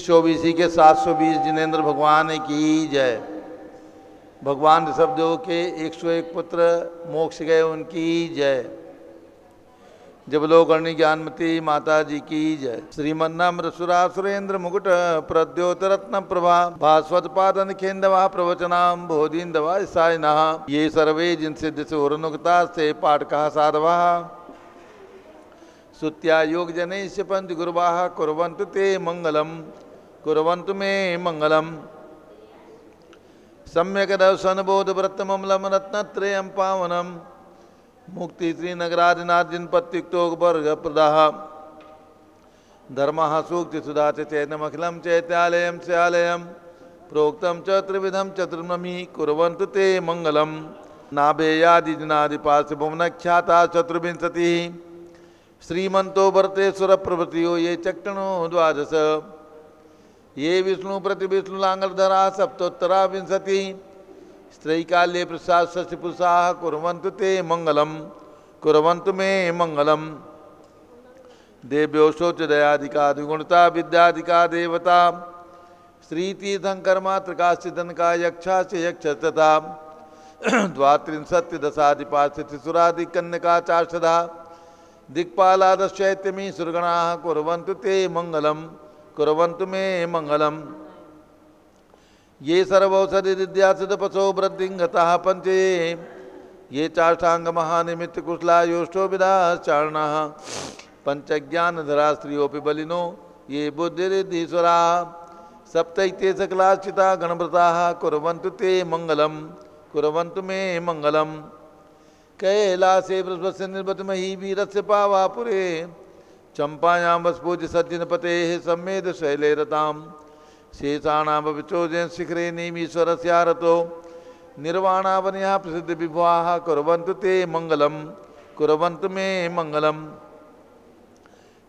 120 के 720 जिनेंद्र भगवान की जय। भगवान ऋषभदेव के 101 पुत्र मोक्ष गए उनकी जय। जबलोकर्णी ज्ञानमती माता जी की जय। श्रीमन्नाम्र सुरासुरेंद्र मुकुट प्रद्योत रत्न प्रभा भास्वत पादन खेन्दवा प्रवचनाम बोधिन्दवा सायनः ये सर्वे जिनसिद्ध सुरनुक्ता से पाठ कहा साधवा सुत्या योग जनैश्च पंच गुरुवाः कुर्वन्तु ते मंगलम कुर्वन्तु मे मंगलम। सम्यक दर्शन बोध व्रतममलम रत्नत्रयं पावनम मुक्ति श्रीनगरादिनाथ जिनपत्युक्तोग वर्ग प्रदाः धर्मः सूक्ति सुधा चैतन्यमखिलं चैत्यालयं स्यालयं प्रोक्तं च त्रिविधं चतुर्नमी कुर्वन्तु ते मंगलम। नाभेयादिजनादिपार्श्वभुवनख्याता चतुर्विंशतिः श्रीमंतो वर्ते सुर प्रभृतियो ये चक्रणो द्वादश ये विष्णु प्रति विष्णुलांगलधरा सप्तोत्तरा विंशति स्त्रैकाल्ये प्रसाद शशिपुषाः कुर्वन्तु ते मंगलम कुर्वन्तु मे मंगलम। देव्यो शोचदयाधिका द्विगुणता विद्याधिका देवता श्रीतीर्थंकर्मात्रकाश्चिदनका यक्षा से यक्ष तथा द्वात्रिंशत्य दशाधिपाश्चिसुरादिकन्यका चार्षदा दिक्पालादश्चैत्यमी सुरगणाः कुर्वन्तु ते मंगलम कुर्वन्तु मे मंगलम। ये सर्वौषधि विद्यासिद्धपशो वृद्धिंगताः पंचे ये चाष्टांग महानिमित्त कुशला योष्टो विदाश्चारणाः पंचज्ञानधरा स्त्रियोपि बलिनो ये बुद्धिरिद्धीश्वरा सप्तैते सकलाश्चिता गणव्रताः कुर्वन्तु ते मंगलम कुर्वन्तु मे मंगलम। कैलासे बृहस्पति निर्वतमही वीरस्य पावापुरे चंपायां वस्पूज्य सज्जनपते सम्मेद शैले रताम शेषाणां विचोजन शिखरे नीमीश्वरस्यारतो निर्वाणावन्याः प्रसिद्ध विभुवाः कुर्वन्तु ते मंगलम कुर्वन्तु मे मंगलम।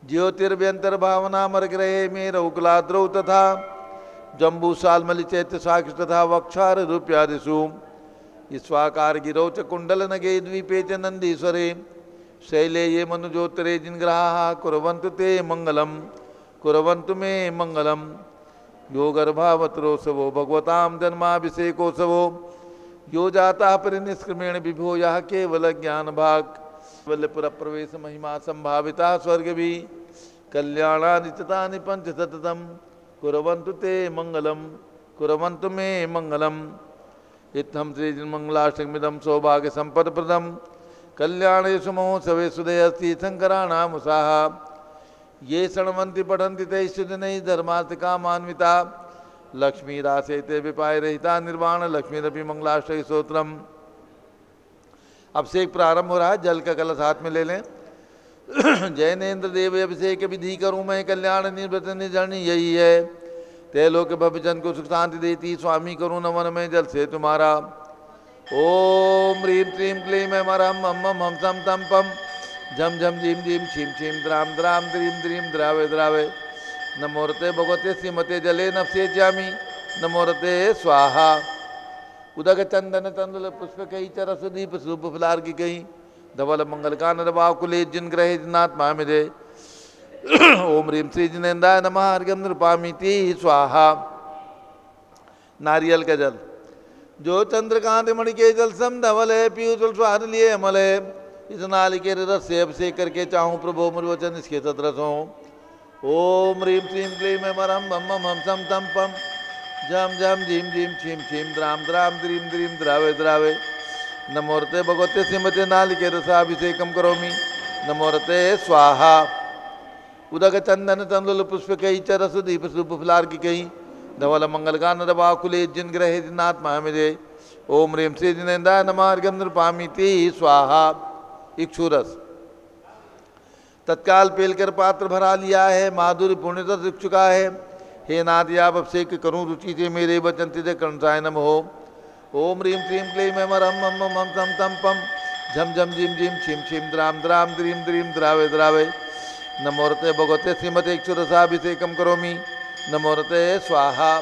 ज्योतिर्व्यंतर्भावनामर्ग्रहे मेरौकलाद्रौ तथा जम्बूसाल्मलि चैत्य साक्ष तथा वक्षार रूप्यादिषु ईश्वाकार गिरौ च कुंडल नगे द्वीपे च नंदीश्वरे शैले ये मनुजोत्तरे जिनग्रहाः कुर्वन्तु ते मंगलम कुर्वन्तु मे मंगलम। यो गर्भावतरोत्सवो भगवतां जन्माभिषेकोत्सवो यो जाता परिनिष्क्रमेण विभो यः केवल ज्ञान भाग वल्लपुर प्रवेश महिमा संभाविता स्वर्गवी कल्याणादिचतानि पंच सततम कुर्वन्तु ते मंगलम कुर्वन्तु मे मंगलम। इत्थं श्रीमंगलाष्टकमिदं सौभाग्य संपदप्रदं कल्याणेषु महोत्सवेषु दयस्ति शंकराणामुषाः ये शृण्वन्ति पठन्ति तैश्च जनैः धर्मार्थकामान्विता लक्ष्मीरासे ते विपाय रहिता निर्वाण लक्ष्मीरपि मंगलाष्टक स्तोत्रम। अभिषेक प्रारंभ हो रहा है, जल का कलश हाथ में ले लें। जैनेन्द्र देव अभिषेक विधि करूँ मैं कल्याण निर्वृत निर्जरणी यही है ते लोक भविजन को सुख शांति देती स्वामी करूँ नमन में जल से तुम्हारा। ओम ह्रीं श्रीं क्लीं ऐं मरहं मम मम हम सम तम पम झम झम झीम झीम छीम छीम द्राम द्राम द्रीम द्रीम द्रावे द्रावे नमोरते भगवते श्रीमते जले नफसे ज्यामी नमोरते स्वाहा। उदक चंदन तंदुल पुष्प कही चरस दीप सूप फुलार की कही धवल मंगल कान कुले जिन ग्रहे जिनात्मा में दे। ओम ह्रीं श्री जिनेन्द्राय नमः अर्घ्यं नृपामीति स्वाहा। नारियल का जल जो चंद्रकांत मणि के जल सम धवल है पीयूष स्वाद लिए अमल है इस नालिके रस से अभिषेक करके चाहूँ प्रभु मुर्वचन इसके सतरस हो। ओम ह्रीं श्रीं क्लीं ऐं मरहं मम मम हम सम तम पम झम झम झीम झीम छीम छीम द्राम द्राम द्रीम द्रीम द्रावे द्रावे नमोरते भगवते श्रीमते नालिके रसाभिषेकम करोमि नमोरते स्वाहा। उदक चंदन तंदुल पुष्प कही चरस दीप सूप फुलार की कही धवल मंगल गान कुले जिन ग्रहे जिनात्मा में दे। ओम ह्रीं श्री जिनेन्द्राय नमः अर्घ्यं नृपामीति स्वाहा। इक्षुरस तत्काल पेलकर पात्र भरा लिया है माधुर्य पुण्यरस दिख चुका है। हे नाथ आप अभिषेक करूँ रुचि से मेरे वचन से कर्णसाय नम हो। ओम ह्रीं श्रीं क्लीं ऐं मरहं मम मम हम सम तम पम झम झम झीम झीम छीम छीम द्राम द्राम द्रीम द्रीम द्रावे द्रावे नमोरते भगवते श्रीमते इक्षुरसाभिषेकम करोमि नमोरते स्वाहा।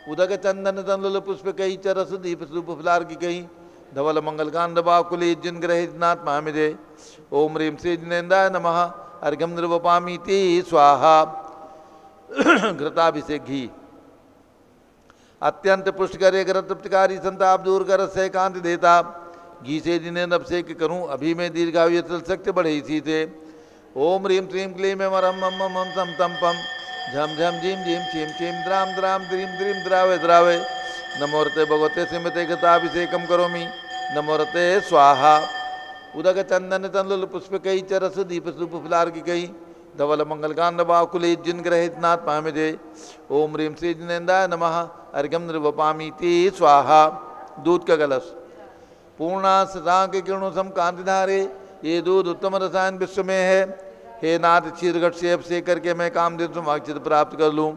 उदक चंदन तंदुल पुष्प कही चरस दीप सूप फुलार की कही धवल मंगल कांड कुले जिन ग्रहे जिनात्मा में दे। ओम ह्रीं श्री जिनेन्द्राय नमः अर्घ्यं नृपामीति स्वाहा। घृताभिषेक घी अत्यंत पुष्ट करे ग्रत तृप्तकारी संताप दूर कर से कांति देता घी से जिन्हें अभिषेक करूं अभी मैं दीर्घायु चल सकते बढ़े इसी से। ओम ह्रीं श्रीं क्लीं मरम मम मम तम तम पम झम झम झीम झीम छीम छीम द्राम द्राम द्रीम द्रीम द्रावे द्रावे नमोरते भगवते सिमते घृताभिषेकम करोमि नमोरते स्वाहा। उदक चंदन तंदुल पुष्प कई चरस दीप सूप फुलार की कई धवल मंगल कांड बाकुले जिन ग्रहित नाथ पामिजे। ओम ह्रीं श्री जिनेन्द्राय नमः अर्घ्यम निर्वपामि ते स्वाहा। दूध का कलश पूर्णा सदा के किरणों सम कांति धारे ये दूध उत्तम रसायन विश्व में है। हे नाथ क्षीरघट से अभिषेक करके मैं कामदेव समाक्षित प्राप्त कर लूँ।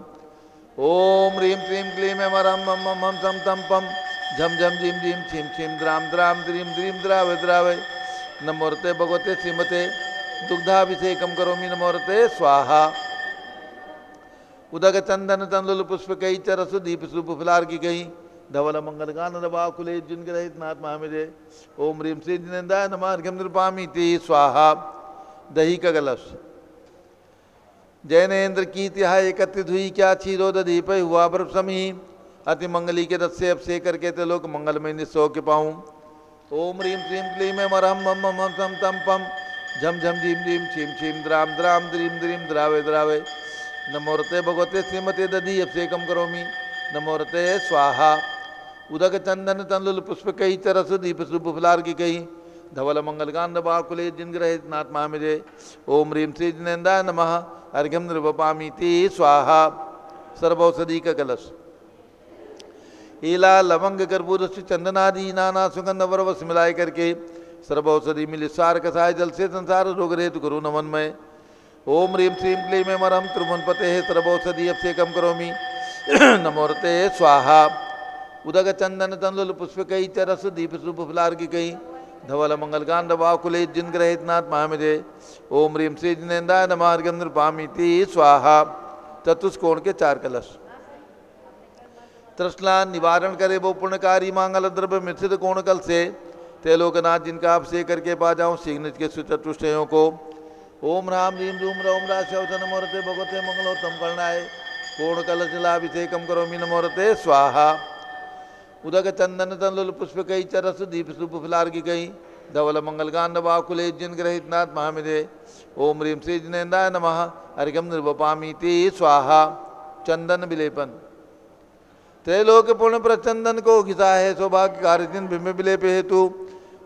ओम ह्रीं श्रीं क्लीं मरम मम मम तम तम पम झम झम झीम झीम छीम छीम द्राम द्राम द्रीम द्रीम द्रावे द्रावे नमोरते भगवते श्रीमते दुग्धाभिषेकम करोमि नमोरते स्वाहा। उदक चंदन तंदुल पुष्प कई चरस दीप सूप फुलार की कई धवल मंगल गान रबाकुले जिन ग्रहित नाथ महामिजे। ओम ह्रीं श्री जिनेन्द्राय नमः अर्घ्यम निर्वपामि ते स्वाहा। दही का कलश जैनेन्द्र की तिहाई एकत्रित हुई क्या क्षीरो दीप हुआ पर समी अति मंगली के रस से अभिषेक करके ते लोक मंगलमय निस्सो के पाऊँ। ओम ह्रीं श्रीं क्लीं मरम मम मम तम तम पम झम झम झीम झीम छीम छीम द्राम द्राम द्रीम द्रीम द्रावे द्रावे नमोरते भगवते श्रीमते दधी अभिषेकम करोमि नमोरते स्वाहा। उदक चंदन तंदुल पुष्प कई चरस दीप सूप फुलार की कई धवल मंगल कांड बाकुले जिन ग्रहित नाथ महामिजे। ओम ह्रीं श्री जिनेन्द्राय नमः अर्घ्यम निर्वपामि ते स्वाहा। सर्वौषधि का कलश ईला लवंग कर्पूर चंदनादि नाना सुगंध वरवस मिलाए करके सर्वौषधि मिल सार कसाय जल से संसार रोग रेत गुरु नमन में। ओम ह्रीं श्रीं क्लीं मरम त्रिभुवनपते सर्वौषधि अभिषेकम करोमि नमोरते स्वाहा। उदक चंदन तंदुल पुष्प कई चरस दीप सूप फुलार की कई धवल मंगल कांड बाकुले जिन ग्रहित नाथ महामिजे। ओम ह्रीं श्री जिनेन्द्राय नमः अर्घ्यम निर्वपामि ते स्वाहा। चतुष्कोण के 4 कलश तृष्णा निवारण करे वो पुण्यकारी मांगल द्रव्य मिश्रित कोण कल से तेलोकनाथ जिनका अभिषेक करके पा जाऊँ शीघ्र के सुचतुष्टयों को। ओम राम ह्रीं रूम रौम राशवत नमोरते भगवते मंगलोत्तम कर्णाय कोण कलश जलाभिषेकम करोमि नमोरते स्वाहा। उदक चंदन तंदुल पुष्प कई चरस दीप सूप फुलार की कई धवल मंगल कांड बाकुले जिन ग्रहित नाथ महामिजे। ओम ह्रीं श्री जिनेन्द्राय नमः अर्घ्यम निर्वपामि ते स्वाहा। चंदन विलेपन त्रैलोक पूर्ण प्रचंदन को घिसा है सौभाग्य कार्यचिन बिंब विलेप हेतु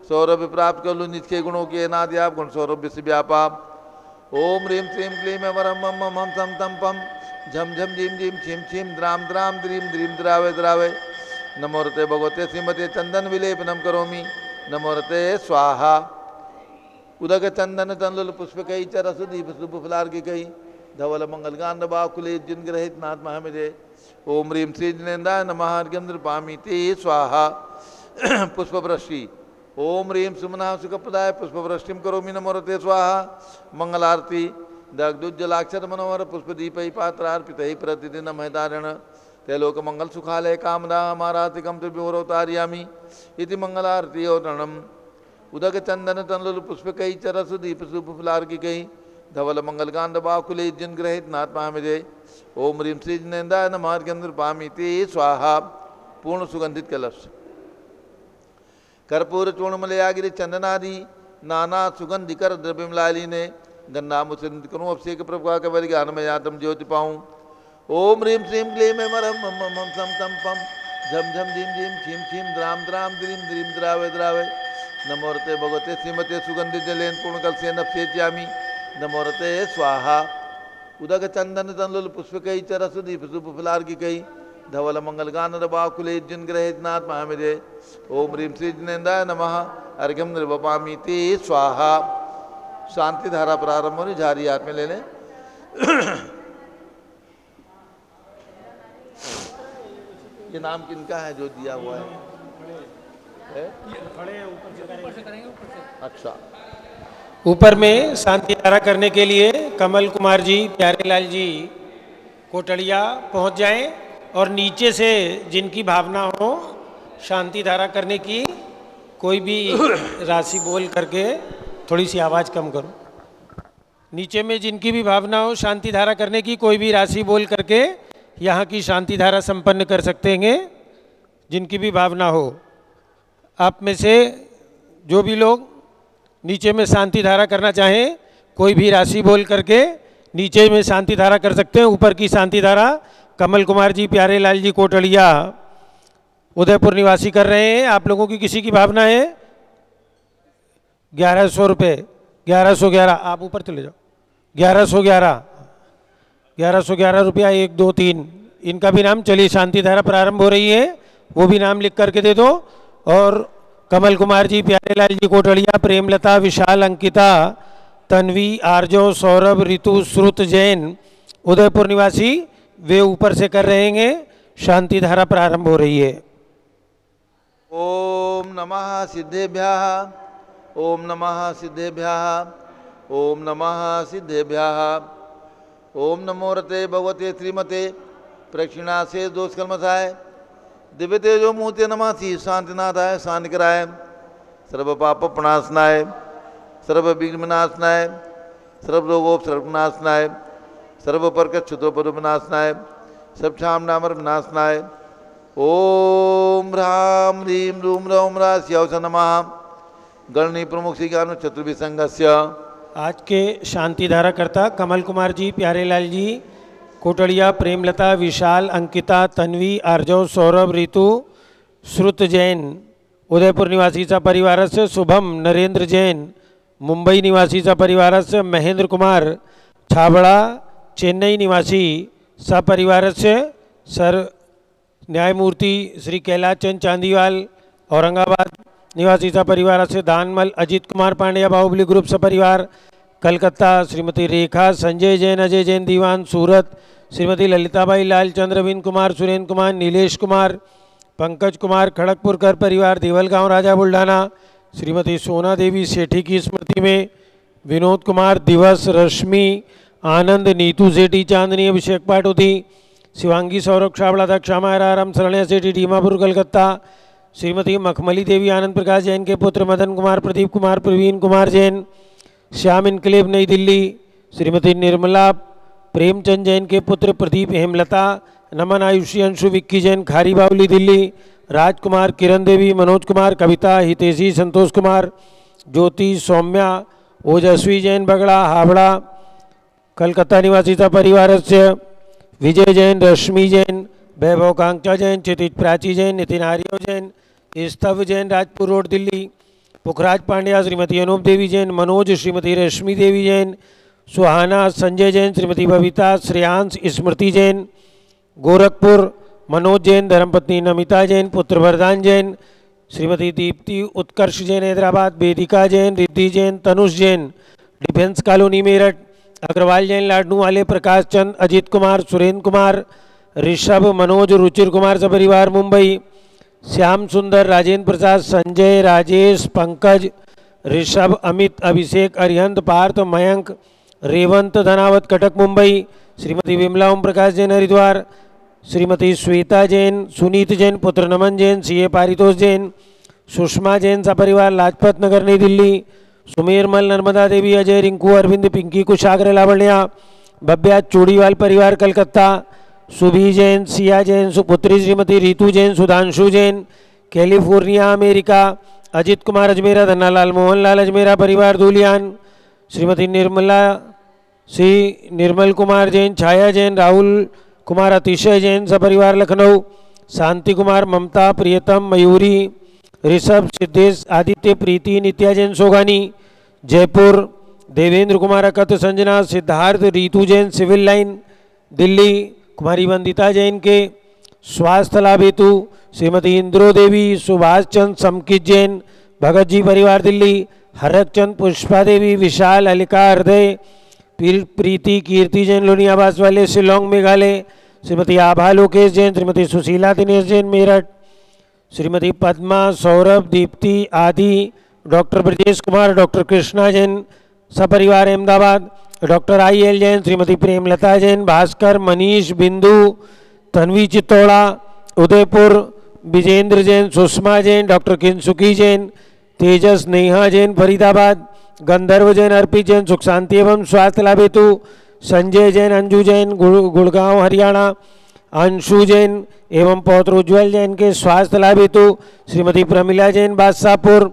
सौरभ प्राप्त कर लूँ निज के गुणों के अनाद्याप गुण सौरभ विश्व व्यापा। ओम ह्रीं श्रीं क्लीं मरम मम मम तम तम पम झम झम झीम झीम छीम छीम द्राम द्राम द्रीम द्रीम द्रावे द्रावे नमोरते भगवते श्रीमते चंदन विलेपनम करोमि नमोरते स्वाहा। उदक चंदन तंदुल पुष्प कई चरस दीप सूप फुलार की कई धवल मंगल कांड बाकुले जिन ग्रहित नाथ महामिजे। ओम ह्रीं श्री जिनेन्द्राय नमः अर्घ्यम निर्वपामि ते स्वाहा। पुष्पवृष्टि ओम ह्रीं सुमना सुखप्रदाय पुष्पवृष्टिम करोमि नमोरते स्वाहा। मंगलारती दग्धुज्जलाक्षर मनोहर पुष्पदीपै पात्रार्पितैः प्रतिदिनं महदारण तैलोक मंगल सुखालय कामदा मारातिकम त्रिभुवरोतार्यामि इति मंगलारती औतरणम। उदक चंदन तंदुल पुष्प कई चरस दीप सूप फुलार की कई धवल मंगल कांड बाकुले जिन ग्रहित नाथ महामिजे। ओम ह्रीं श्री जिनेन्द्राय नमः अर्घ्यम निर्वपामि ते स्वाहा। पूर्ण सुगंधित कलश कर्पूर चूर्णमलयागिरि चंदनादि नाना सुगंधिकर द्रव्य मिलाली ने गन्ना मुसरित करूँ अभिषेक प्रभुका कवल ज्ञान में आत्म ज्योति पाऊँ। ओम ह्रीं श्रीं क्लीं मरम मम मम तम तम पम झम झम झीम झीम छीम छीम द्राम द्राम द्रीम द्रीम द्रावे द्रावे नमोरते भगवते श्रीमते सुगंधित जलेन पूर्ण कल से नप्येत्यामि नमोरते स्वाहा। उदक चंदन तंदुल पुष्प कई चरस दीप सूप फुलार की कई धवल मंगल गान रबाकुले जिन ग्रहित नाथ महामिजे। ओम ह्रीं श्री जिनेन्द्राय नमः अर्घ्यम निर्वपामि ते स्वाहा। शांति धारा प्रारंभ होनी झारी हाथ में ले लें। ये नाम किनका है जो दिया हुआ है? अच्छा ऊपर में शांति धारा करने के लिए कमल कुमार जी प्यारेलाल जी कोटड़िया पहुंच जाएं और नीचे से जिनकी भावना हो शांति धारा करने की कोई भी राशि बोल करके थोड़ी सी आवाज़ कम करो। नीचे में जिनकी भी भावना हो शांति धारा करने की, कोई भी राशि बोल करके यहाँ की शांति धारा संपन्न कर सकते हैं जिनकी भी भावना हो। आप में से जो भी लोग नीचे में शांति धारा करना चाहें, कोई भी राशि बोल करके नीचे में शांति धारा कर सकते हैं। ऊपर की शांति धारा कमल कुमार जी, प्यारे लाल जी कोटड़िया, उदयपुर निवासी कर रहे हैं। आप लोगों की किसी की भावना है? 1100 रुपये, 1111, आप ऊपर चले जाओ। 1111 रुपया, 1 2 3, इनका भी नाम। चलिए शांति धारा प्रारंभ हो रही है, वो भी नाम लिख करके दे दो। और कमल कुमार जी, प्यारे लाल जी कोटड़िया, प्रेमलता, विशाल, अंकिता, तन्वी, आर्जो, सौरभ, ऋतु, श्रुत जैन, उदयपुर निवासी, वे ऊपर से कर रहे हैं। शांति धारा प्रारंभ हो रही है। ओम नमः सिद्धेभ्यः, ओम नमः सिद्धेभ्यः, ओम नमः सिद्धेभ्यः, ओम नमो रते भगवते श्रीमते प्रक्षिणा से दोष कलमसाय दिव्य तेजो मूर्ति नमासी शांतिनाथाय शांति कराय सर्व पाप प्रणाशनाय सर्व विघ्न विनाशनाय सर्व रोगोपसर्गनाशनाय सर्व परकच्छुतोपर विनाशनाय सब क्षाम नामर विनाशनाय ओम ह्राम ह्रीं रूम रौम रास्यौस नमः गणनी प्रमुख श्री ज्ञान चतुर्भिसंगस्य। आज के शांति धारा करता कमल कुमार जी, प्यारे लाल जी कोटड़िया, प्रेमलता, विशाल, अंकिता, तन्वी, आर्जव, सौरभ, ऋतु, श्रुत जैन, उदयपुर निवासीचा परिवारस्य शुभम नरेंद्र जैन, मुंबई निवासीचा परिवारस्य महेंद्र कुमार छाबड़ा, चेन्नई निवासी सपरिवारस्य सर न्यायमूर्ति श्री कैलाश चंद चांदीवाल, औरंगाबाद निवासीचा परिवारस्य दानमल अजित कुमार पांड्या, बाहुबली ग्रुप सपरिवार, कलकत्ता श्रीमती रेखा संजय जैन, अजय जैन दीवान, सूरत श्रीमती ललिताबाई लाल, चंद्रवीन कुमार, सुरेंद्र कुमार, नीलेश कुमार, पंकज कुमार, खड़गपुरकर परिवार, देवलगांव राजा बुल्ढाना, श्रीमती सोना देवी सेठी की स्मृति में, विनोद कुमार, दिवस, रश्मि, आनंद, नीतू सेठी, चांदनी, अभिषेक पाटोदी, शिवांगी, सौरभ छाबड़ा, दक्षामा राम, शरण्या सेठी, डीमापुर कलकत्ता, श्रीमती मखमली देवी, आनंद प्रकाश जैन के पुत्र मदन कुमार, प्रदीप कुमार, प्रवीण कुमार जैन, श्याम इनकलेब नई दिल्ली, श्रीमती निर्मला प्रेमचंद जैन के पुत्र प्रदीप, हेमलता, नमन, आयुषी, अंशु, विक्की जैन, खारी बावली दिल्ली, राजकुमार, किरण देवी, मनोज कुमार, कविता, हितेशी, संतोष कुमार, ज्योति, सौम्या, ओजस्वी जैन बगड़ा, हावड़ा कलकत्ता निवासीचा परिवारस्य विजय जैन, रश्मि जैन, वैभव कांक्षा जैन, क्षितिज प्राची जैन, नितिन आर्यो जैन, स्तव जैन, राजपुर रोड दिल्ली, पुखराज पांड्या, श्रीमती अनूप देवी जैन, मनोज, श्रीमती रश्मि देवी जैन, सुहाना, संजय जैन, श्रीमती बबीता, श्रेयांश, स्मृति जैन, गोरखपुर, मनोज जैन, धर्मपत्नी नमिता जैन, पुत्र वरदान जैन, श्रीमती दीप्ति, उत्कर्ष जैन हैदराबाद, वेदिका जैन, रिद्धि जैन, तनुष जैन, डिफेंस कॉलोनी मेरठ, अग्रवाल जैन लाडनू वाले, प्रकाश चंद, अजित कुमार, सुरेंद्र कुमार, ऋषभ, मनोज, रुचिर कुमार सपरिवार मुंबई, श्याम सुंदर, राजेंद्र प्रसाद, संजय, राजेश, पंकज, ऋषभ, अमित, अभिषेक, अरिहंत, पार्थ, मयंक, रेवंत, धनावत कटक मुंबई, श्रीमती विमला ओम प्रकाश जैन हरिद्वार, श्रीमती श्वेता जैन, सुनीत जैन, पुत्र नमन जैन, सीए पारितोष जैन, सुषमा जैन सपरिवार लाजपत नगर नई दिल्ली, सुमेरमल, नर्मदा देवी, अजय, रिंकू, अरविंद, पिंकी, कुशाग्र, लावण्या, बब्या चूड़ीवाल परिवार कलकत्ता, सुभी जैन, सिया जैन, सुपुत्री श्रीमती रीतू जैन, सुधांशु जैन, कैलिफोर्निया अमेरिका, अजित कुमार अजमेरा, धन्नालाल मोहनलाल अजमेरा परिवार धूलियान, श्रीमती निर्मला श्री निर्मल कुमार जैन, छाया जैन, राहुल कुमार, अतिशय जैन सपरिवार लखनऊ, शांति कुमार, ममता, प्रियतम, मयूरी, ऋषभ, सिद्धेश, आदित्य, प्रीति, नित्या जैन सोगानी, जयपुर, देवेंद्र कुमार, अकत, संजना, सिद्धार्थ, रीतू जैन, सिविल लाइन दिल्ली, कुमारी वंदिता जैन के स्वास्थ्य लाभ हेतु, श्रीमती इंद्रो देवी, सुभाष चंद, समकित जैन, भगत जी परिवार दिल्ली, हरक चंद, पुष्पा देवी, विशाल, अलिका, हृदय, प्रीति, कीर्ति जैन लोनियाबास वाले शिलोंग मेघालय, श्रीमती आभा लोकेश जैन, श्रीमती सुशीला दिनेश जैन मेरठ, श्रीमती पद्मा, सौरभ, दीप्ति, आदि, डॉक्टर ब्रजेश कुमार, डॉक्टर कृष्णा जैन सपरिवार अहमदाबाद, डॉक्टर आई.एल. जैन, श्रीमती प्रेमलता जैन, भास्कर, मनीष, बिंदु, तन्वी चित्तौड़ा, उदयपुर, विजेंद्र जैन, सुषमा जैन, डॉक्टर किंसुकी जैन, तेजस, नेहा जैन फरीदाबाद, गंधर्व जैन, अर्पित जैन सुख शांति एवं स्वास्थ्य लाभ हेतु, संजय जैन, अंजू जैन गुड़गांव हरियाणा, अंशु जैन एवं पौत्र उज्ज्वल जैन के स्वास्थ्य लाभ हेतु, श्रीमती प्रमिला जैन बादशाहपुर,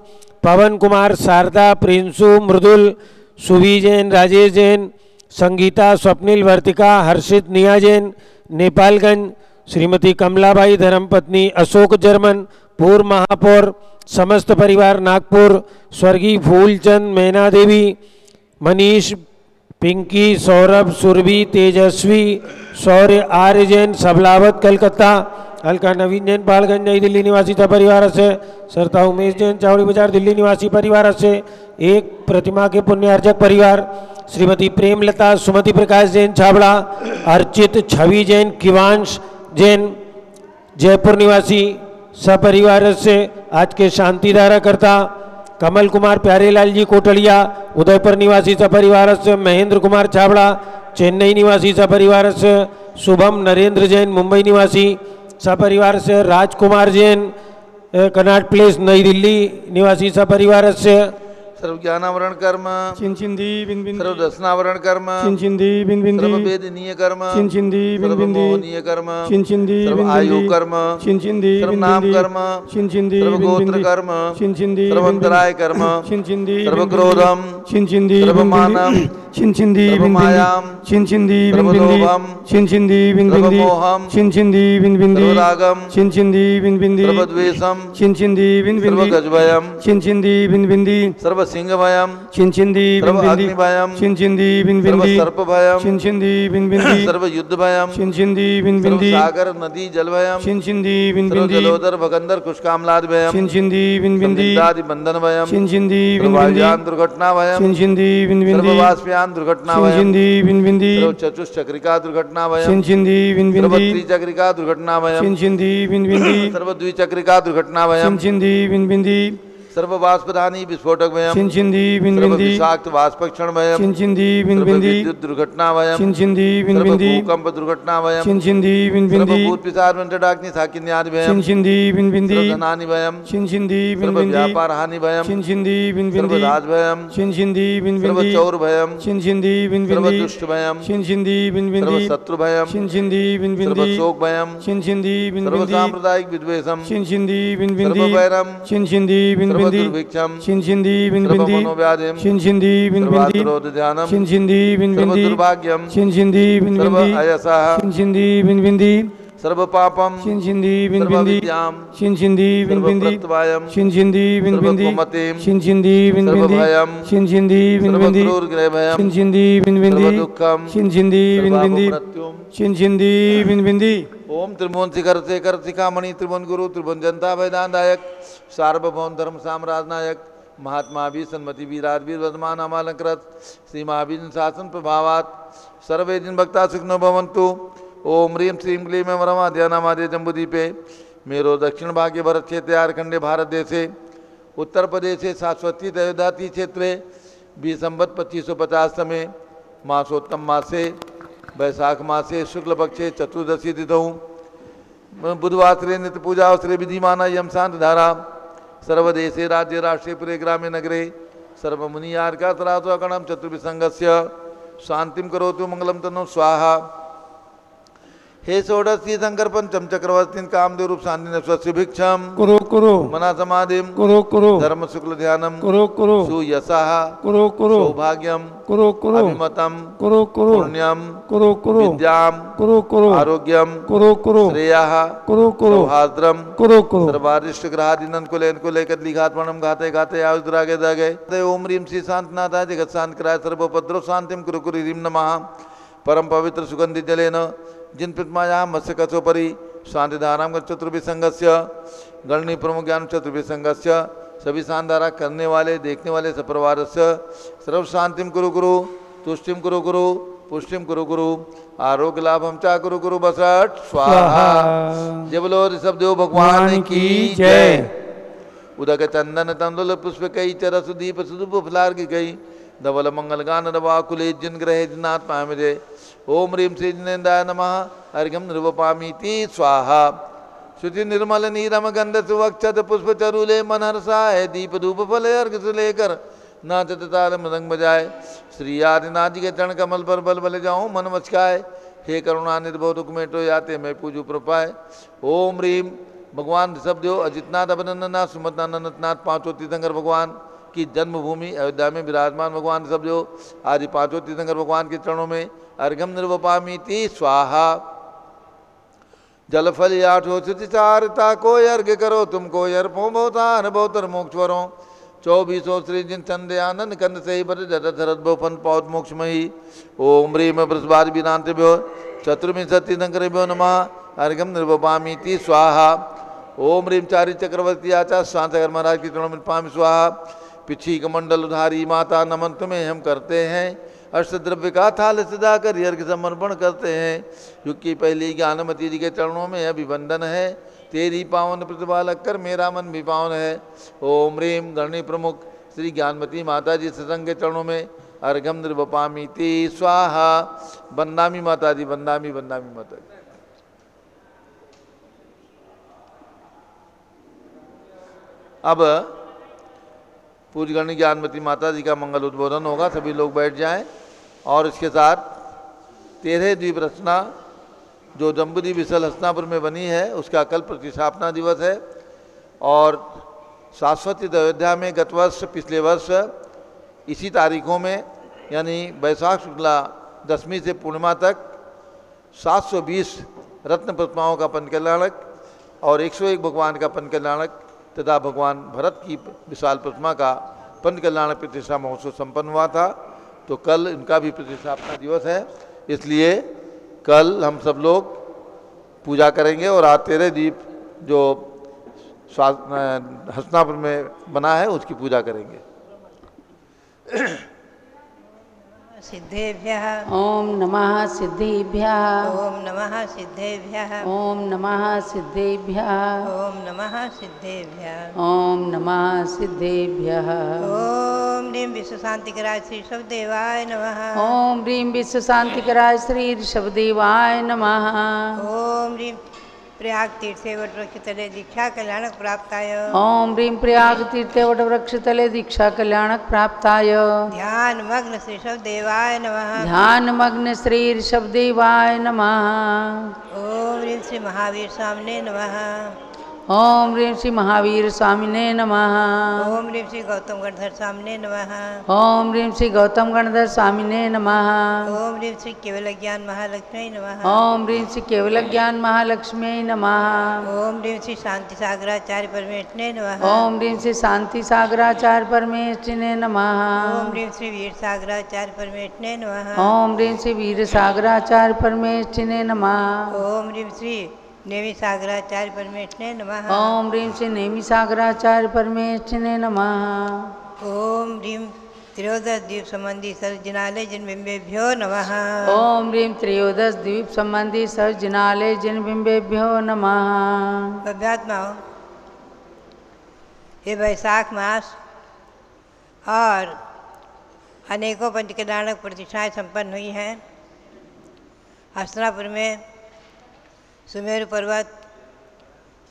पवन कुमार, शारदा, प्रिंसु, मृदुल, सुवी जैन, राजेश जैन, संगीता, स्वप्निल, वर्तिका, हर्षित, निया जैन नेपालगंज, श्रीमती कमलाबाई धर्मपत्नी अशोक जर्मन, पूर्व महापौर, समस्त परिवार नागपुर, स्वर्गीय फूलचंद, मैना देवी, मनीष, पिंकी, सौरभ, सुरभि, तेजस्वी, शौर्य, आर्य जैन सबलावत कलकत्ता, हल्का नवीन जैन पालगंज नई दिल्ली निवासी परिवार से, सरता उमेश जैन चावड़ी बाजार दिल्ली निवासी परिवार से, एक प्रतिमा के पुण्यार्जक परिवार, श्रीमती प्रेमलता, सुमति प्रकाश जैन छाबड़ा, अर्चित, छवि जैन, किवांश जैन जयपुर निवासी सपरिवार से, आज के शांति धारा करता कमल कुमार प्यारेलाल जी कोटलिया उदयपुर निवासी सपरिवार से, महेंद्र कुमार छाबड़ा चेन्नई निवासी सपरिवार से, शुभम नरेंद्र जैन मुंबई निवासी सपरिवार से, राजकुमार जैन कनाट प्लेस नई दिल्ली निवासी सपरिवार से, सर्व ज्ञानावरण कर्म चिंचिंदी बिन बिन सर्व दर्शनावरण कर्म चिंचिंदी बिन बिन सर्व वेदनीय कर्म चिंचिंदी बिन सर्व बिन मोहनीय कर्म चिंचिंदी सर्व बिन आयु बिन कर्म चिंचिंदी सर्व बिन नाम बिन कर्म चिंचिंदी सर्व बिन गोत्र बिन कर्म चिंचिंदी सर्व बिन बिन अंतराय कर्म चिंचिंदी सर्व क्रोधम चिंचिंदी सर्व बिन बिन मानम चिंचिंदी सर्व बिन बिन मायाम चिंचिंदी बिन सर्व बिन लोभम चिंचिंदी बिन सर्व बिन मोहम चिंचिंदी बिन बिन सर्व रागम चिंचिंदी बिन बिन सर्व द्वेषम चिंचिंदी बिन बिन सर्व गजभयम चिंचिंदी बिन बिन सर्व सिंह भयम चिंचिंदी बिन सर्व बिन अग्नि भयम चिंचिंदी बिन बिन सर्व सर्प भयम चिंचिंदी बिन बिन सर्व युद्ध भयम चिंचिंदी बिन सर्व बिन सागर नदी जल भयम चिंचिंदी बिन सर्व बिन जलोदर भगंदर कुशकामलाद भयम चिंचिंदी बिन बिन निंदादि बंधन भयम चिंचिंदी सर्व बिन बिन वायुयान दुर्घटना भयम चिंचिंदी बिन बिन सर्व वाष्पयान दुर्घटना भयम चिंचिंदी बिन बिन सर्व चतुष्चक्रिका दुर्घटना भयम चिंचिंदी बिन बिन सर्व त्रिचक्रिका दुर्घटना भयम चिंचिंदी बिन बिन सर्व द्विचक्रिका दुर्घटना भयम चिंचिंदी बिन बिन सर्व वाष्पदानी विस्फोटक भयम चिंचिंदी बिन सर्व बिन विषाक्त वाष्पक्षण भयम चिंचिंदी बिन सर्व बिन विद्युत दुर्घटना भयम चिंचिंदी बिन सर्व बिन भूकंप दुर्घटना भयम चिंचिंदी बिन बिन सर्व भूत पिशाच मंत्रडाग्नि साकिन्यादि भयम चिंचिंदी बिन बिन सर्व धनानि भयम चिंचिंदी बिन सर्व बिन व्यापार हानि भयम चिंचिंदी बिन बिन सर्व राज भयम चिंचिंदी बिन बिन सर्व चौर भयम चिंचिंदी बिन बिन सर्व दुष्ट भयम चिंचिंदी बिन बिन सर्व शत्रु भयम चिंचिंदी बिन बिन सर्व शोक भयम चिंचिंदी बिन सर्व बिन सांप्रदायिक विद्वेषम चिंचिंदी बिन बिन सर्व वैरम चिंचिंदी बिन सर्व बिन दुर्भिक्षम चिंचिंदी बिन सर्व बिन मनोव्याधिम चिंचिंदी बिन बिन सर्वात्रोध ध्यानम चिंचिंदी बिन सर्व बिन दुर्भाग्यम चिंचिंदी बिन सर्व बिन अयसः चिंचिंदी बिन बिन सर्व पापम चिंचिंदी बिन सर्व बिन विद्याम चिंचिंदी बिन सर्व बिन प्रत्यवायम चिंचिंदी बिन सर्व बिन कुमतिम चिंचिंदी बिन सर्व बिन भयम चिंचिंदी बिन सर्व बिन क्रूर ग्रह भयम चिंचिंदी बिन बिन सर्व दुःखम चिंचिंदी बिन बिन मृत्युम चिंचिंदी बिन बिन ओम त्रिभुवन शिखर शेखर शिखामणि त्रिभुवन गुरु त्रिभुवन जनता वैदानदायक सार्वभौम धर्म साम्राज्य नायक महात्मा भी सन्मति वीराजवीर वर्धमान अमालंकृत श्री महावीर शासन प्रभावात सर्वे दिन भक्ता सुखनो भवन्तु। ओम ह्रीं श्रीं क्लीं वरमा ध्यानामादे जम्बूदीपे मेरो दक्षिण भागे भरत क्षेत्रे झारखंडे भारत देशे उत्तर प्रदेशे शाश्वती तयोदाती क्षेत्रे बी संवत 2550 में मासोत्तम मासे वैशाख मासे शुक्ल पक्षे चतुर्दशी तिथौ बुधवासरे नित्य पूजा अवसरे विधिमाना यम शांत धारा सर्वदेशे राज्य राष्ट्रे पुरे ग्रामे नगरे सर्वमुनि यार्का तरातुअकणम चतुर्विसंगस्य शांतिम करोतु मंगलम तनो स्वाहा। हे षोडशी शंकर पंचम चक्रवर्ती कामदेव रूप शांति स्वस्य भिक्षम कुरु कुरु मना समाधिम कुरु कुरु धर्म शुक्ल ध्यानम कुरु कुरु सुयशः कुरु कुरु सौभाग्यम कुरु कुरु अभिमतम कुरु कुरु पुण्यम कुरु कुरु विद्याम कुरु कुरु आरोग्यम कुरु कुरु श्रेयः कुरु कुरु सौहार्द्रम कुरु कुरु सर्वारिष्ट ग्रहादिनन को लेन को लेकर लिघात्मणम घाते घाते आयुद्रागे दागे ओम रीम श्री शांतनाथाय जगत शांत कराय सर्वोपद्रव शांतिम कुरु कुरु रीम नमः परम पवित्र सुगंधि जलेन जिन प्रतिमायां मत्स्य कथोपरि शांति धाराम चतुर्विसंगस्य गणनी प्रमुख ज्ञान चतुर्विसंगस्य सभी शानदारा करने वाले देखने वाले सपरिवार सर्व शांतिम कुरु कुरु तुष्टिम कुरु कुरु पुष्टिम कुरु कुरु आरोग्य लाभ हम चा कुरु कुरु बसठ स्वाहा। जय बोलो ऋषभ देव भगवान की जय। उदक चंदन तंदुल पुष्प कई चर सुदीप सुदुप फलार की गई धवल मंगल गान रवाकुले जिन ग्रहे जिनाथ पामिरे ओम ह्रीं श्री जिनेन्द्राय नमः अर्घ्यम निर्वपामीति स्वाहा। शुचि निर्मल नीरम गंध सुवक्षत पुष्प चरुले मन हर्षाय दीप धूप फल अर्घ से लेकर नाचत ताल मृदंग बजाए। श्री आदिनाथ जी के चरण कमल पर बल बल जाऊँ मन मचकाए। हे करुणा निर्भो दुख मेटो जाते मैं पूजू प्रपाए। ओम रीम भगवान ऋषभदेव अजितनाथ अभिनंदननाथ सुमतनाथ पांचों तीर्थंकर भगवान की जन्मभूमि अयोध्या में विराजमान भगवान ऋषभदेव आदि पांचों तीर्थंकर भगवान के चरणों में अर्घम निर्वपामीति स्वाहा। जल फल आठो चारता को अर्घ करो तुमको अर्पो बहुतान बहुतर मोक्ष वरो। 24 श्री जिन चंद आनंद कंद सही बर जरत बहुफन पौध मोक्षमयी। ओम ह्रीम बृहस्पति विनांतभ्यो चतुर्विंशति तीर्थंकरेभ्यो नमः अर्घम निर्वपामीति स्वाहा। ओम ह्रीम चारि चक्रवर्ती आचार्य शांतकर महाराज की चरणों में पाम स्वाहा। पिछी कमंडल उधारी माता नमन तुम्हें हम करते हैं। अष्टद्रव्य का थाल सजा कर अर्घ समर्पण करते हैं। युग की पहली ज्ञानमती जी के चरणों में अभिवंदन है। तेरी पावन प्रतिभा लगकर मेरा मन भी पावन है। ओम ह्रीम गणनी प्रमुख श्री ज्ञानमती माता जी सत्संग के चरणों में अर्घम निर्वपामीति स्वाहा। बंदामी माता जी बंदामी बंदामी माता जी। अब पूज्य गणनी ज्ञानमती माता जी का मंगल उद्बोधन होगा। सभी लोग बैठ जाएं और इसके साथ 13 द्वीप रचना जो जम्बूद्वीप विशल हस्तिनापुर में बनी है उसका कल प्रतिष्ठापना दिवस है। और शाश्वती अयोध्या में गत वर्ष पिछले वर्ष इसी तारीखों में यानी वैशाख शुक्ला दशमी से पूर्णिमा तक 720 रत्न प्रतिमाओं का पंचकल्याणक और 101 भगवान का पंचकल्याणक तथा भगवान भरत की विशाल प्रतिमा का पंचकल्याणक प्रतिष्ठा महोत्सव संपन्न हुआ था। तो कल इनका भी प्रतिष्ठापना दिवस है, इसलिए कल हम सब लोग पूजा करेंगे और आज 13 द्वीप जो हस्तिनापुर में बना है उसकी पूजा करेंगे। सिद्धेभ्यः ओम नमः सिद्धेभ्यः ओम नमः सिद्धेभ्यः ओम नमः सिद्धेभ्यः ओम नमः सिद्धेभ्यः ओम नमः सिद्धेभ्यः ओम ह्रीं विश्वशांतिकराय श्री ऋषभदेवाय नमः ओम ह्रीं विश्व शांतिकराय श्री ऋषभदेवाय नमः ओम ह्रीं प्रयाग तीर्थे वटवृक्षतले दीक्षा कल्याणक प्राप्ताय ओम ह्रीं प्रयाग तीर्थे वटवृक्षतले दीक्षा कल्याणक प्राप्ताय ध्यान मग्न श्री ऋषभदेवाय नमः ध्यान मग्न श्री ऋषभदेवाय नमः ओम ह्रीं श्री महावीर स्वामिने नमः ओम ह्रीं श्री महावीर स्वामिने नमः ओम ह्रीं श्री गौतम गणधर स्वामिने नमः ओम ह्रीं श्री गौतम गणधर स्वामिने नमः ओम ह्रीं श्री केवल ज्ञान महालक्ष्मी नमः ओम ह्रीं श्री केवल ज्ञान महालक्ष्मी नमः ओम ह्रीं श्री शांति सागराचार्य परमेष्ठिने नमः ओम ह्रीं श्री शांति सागराचार्य परमेष्ठिने नमः ओम ह्रीं श्री वीर सागराचार्य परमेष्ठिने नमः ओम ह्रीं श्री वीर सागराचार्य परमेष्ठिने नमः ओम ह्रीं श्री नेमि सागराचार्य परमेष्ठिने नमः ओम ह्रीं श्री नेमि सागराचार्य परमेष्ठिने नमः ओम ह्रीं त्रयोदश द्वीप संबंधी सर्वजनालय जिनबिंबेभ्यो नमः ओम ह्रीं त्रयोदश द्वीप संबंधी सर्वजनालय जिनबिंबेभ्यो नमः। अभ्यात्माओं, ये वैशाख मास और अनेकों पंचकल्याणक प्रतिष्ठाएँ संपन्न हुई हैं। हस्तिनापुर में सुमेरु पर्वत,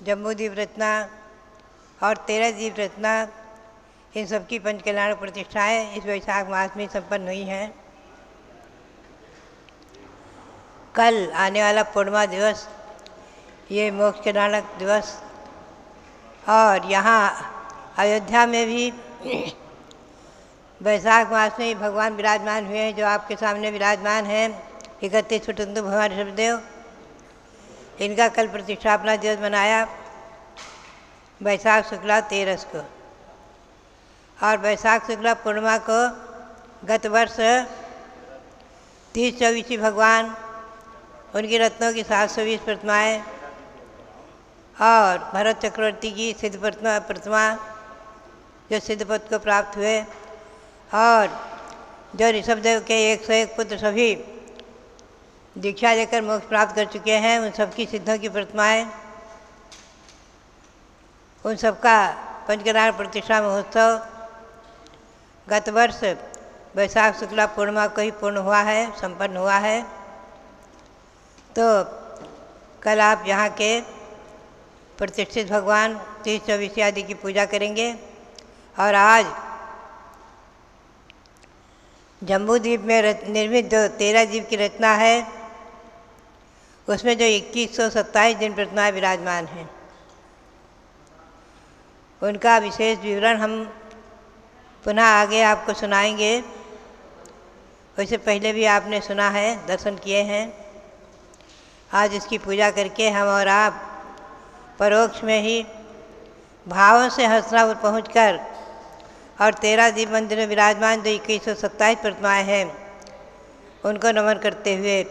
जम्बूद्वीप रचना और 13 द्वीप रचना, इन सबकी पंचकल्याणक प्रतिष्ठाएँ इस वैशाख मास में संपन्न हुई हैं। कल आने वाला पूर्णिमा दिवस ये मोक्ष कल्याणक दिवस, और यहाँ अयोध्या में भी वैशाख मास में भगवान विराजमान हुए हैं, जो आपके सामने विराजमान हैं 31 स्वतंत्र भगवान ऋषभदेव। इनका कल प्रतिष्ठापना दिवस मनाया वैशाख शुक्ला 13 को, और वैशाख शुक्ला पूर्णिमा को गत वर्ष 30-24 भगवान, उनकी रत्नों की 720 प्रतिमाएँ और भरत चक्रवर्ती की सिद्ध प्रतिमा जो सिद्धपद को प्राप्त हुए, और जो ऋषभदेव के 101 पुत्र सभी दीक्षा लेकर मोक्ष प्राप्त कर चुके हैं, उन सबकी सिद्धों की प्रतिमाएँ, उन सबका पंचकल्याण प्रतिष्ठा महोत्सव गत वर्ष वैशाख शुक्ला पूर्णिमा को ही पूर्ण हुआ है, संपन्न हुआ है। तो कल आप यहाँ के प्रतिष्ठित भगवान 30-24 आदि की पूजा करेंगे, और आज जम्बू द्वीप में निर्मित जो 13 द्वीप की रचना है, उसमें जो 2127 जिन प्रतिमाएँ विराजमान हैं, उनका विशेष विवरण हम पुनः आगे आपको सुनाएंगे। वैसे पहले भी आपने सुना है, दर्शन किए हैं। आज इसकी पूजा करके हम और आप परोक्ष में ही भावों से हस्तिनापुर पहुंचकर और 13 दीप मंदिर में विराजमान जो 2127 प्रतिमाएँ हैं, उनको नमन करते हुए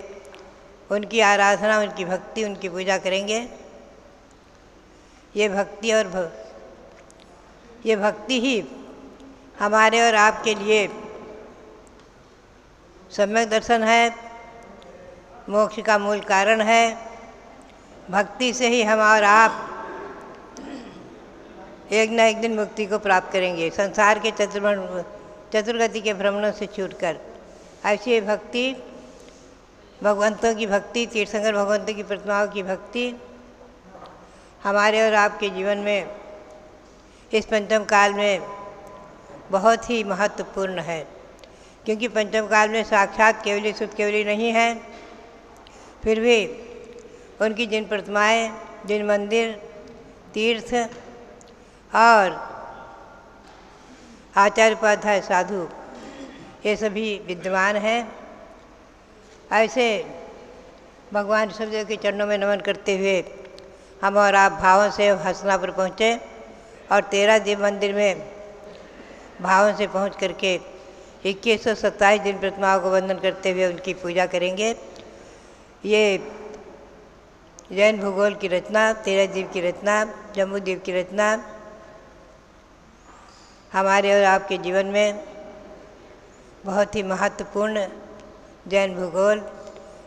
उनकी आराधना, उनकी भक्ति, उनकी पूजा करेंगे। ये भक्ति ही हमारे और आपके लिए सम्यक दर्शन है, मोक्ष का मूल कारण है। भक्ति से ही हम और आप एक न एक दिन मुक्ति को प्राप्त करेंगे, संसार के चतुर्गति के भ्रमणों से छूटकर। ऐसी भक्ति, भगवंतों की भक्ति, तीर्थंकर भगवंतों की प्रतिमाओं की भक्ति हमारे और आपके जीवन में इस पंचम काल में बहुत ही महत्वपूर्ण है। क्योंकि पंचम काल में साक्षात केवली शुद्ध केवली नहीं है, फिर भी उनकी जिन प्रतिमाएँ, जिन मंदिर, तीर्थ और आचार्य उपाध्याय साधु, ये सभी विद्यमान हैं। ऐसे भगवान ऋषभदेव के चरणों में नमन करते हुए हम और आप भावों से हस्तिनापुर पहुँचे और 13 दीप मंदिर में भावों से पहुँच करके 2127 जिन प्रतिमाओं को वंदन करते हुए उनकी पूजा करेंगे। ये जैन भूगोल की रचना, 13 द्वीप की रचना, जम्बू द्वीप की रचना हमारे और आपके जीवन में बहुत ही महत्वपूर्ण जैन भूगोल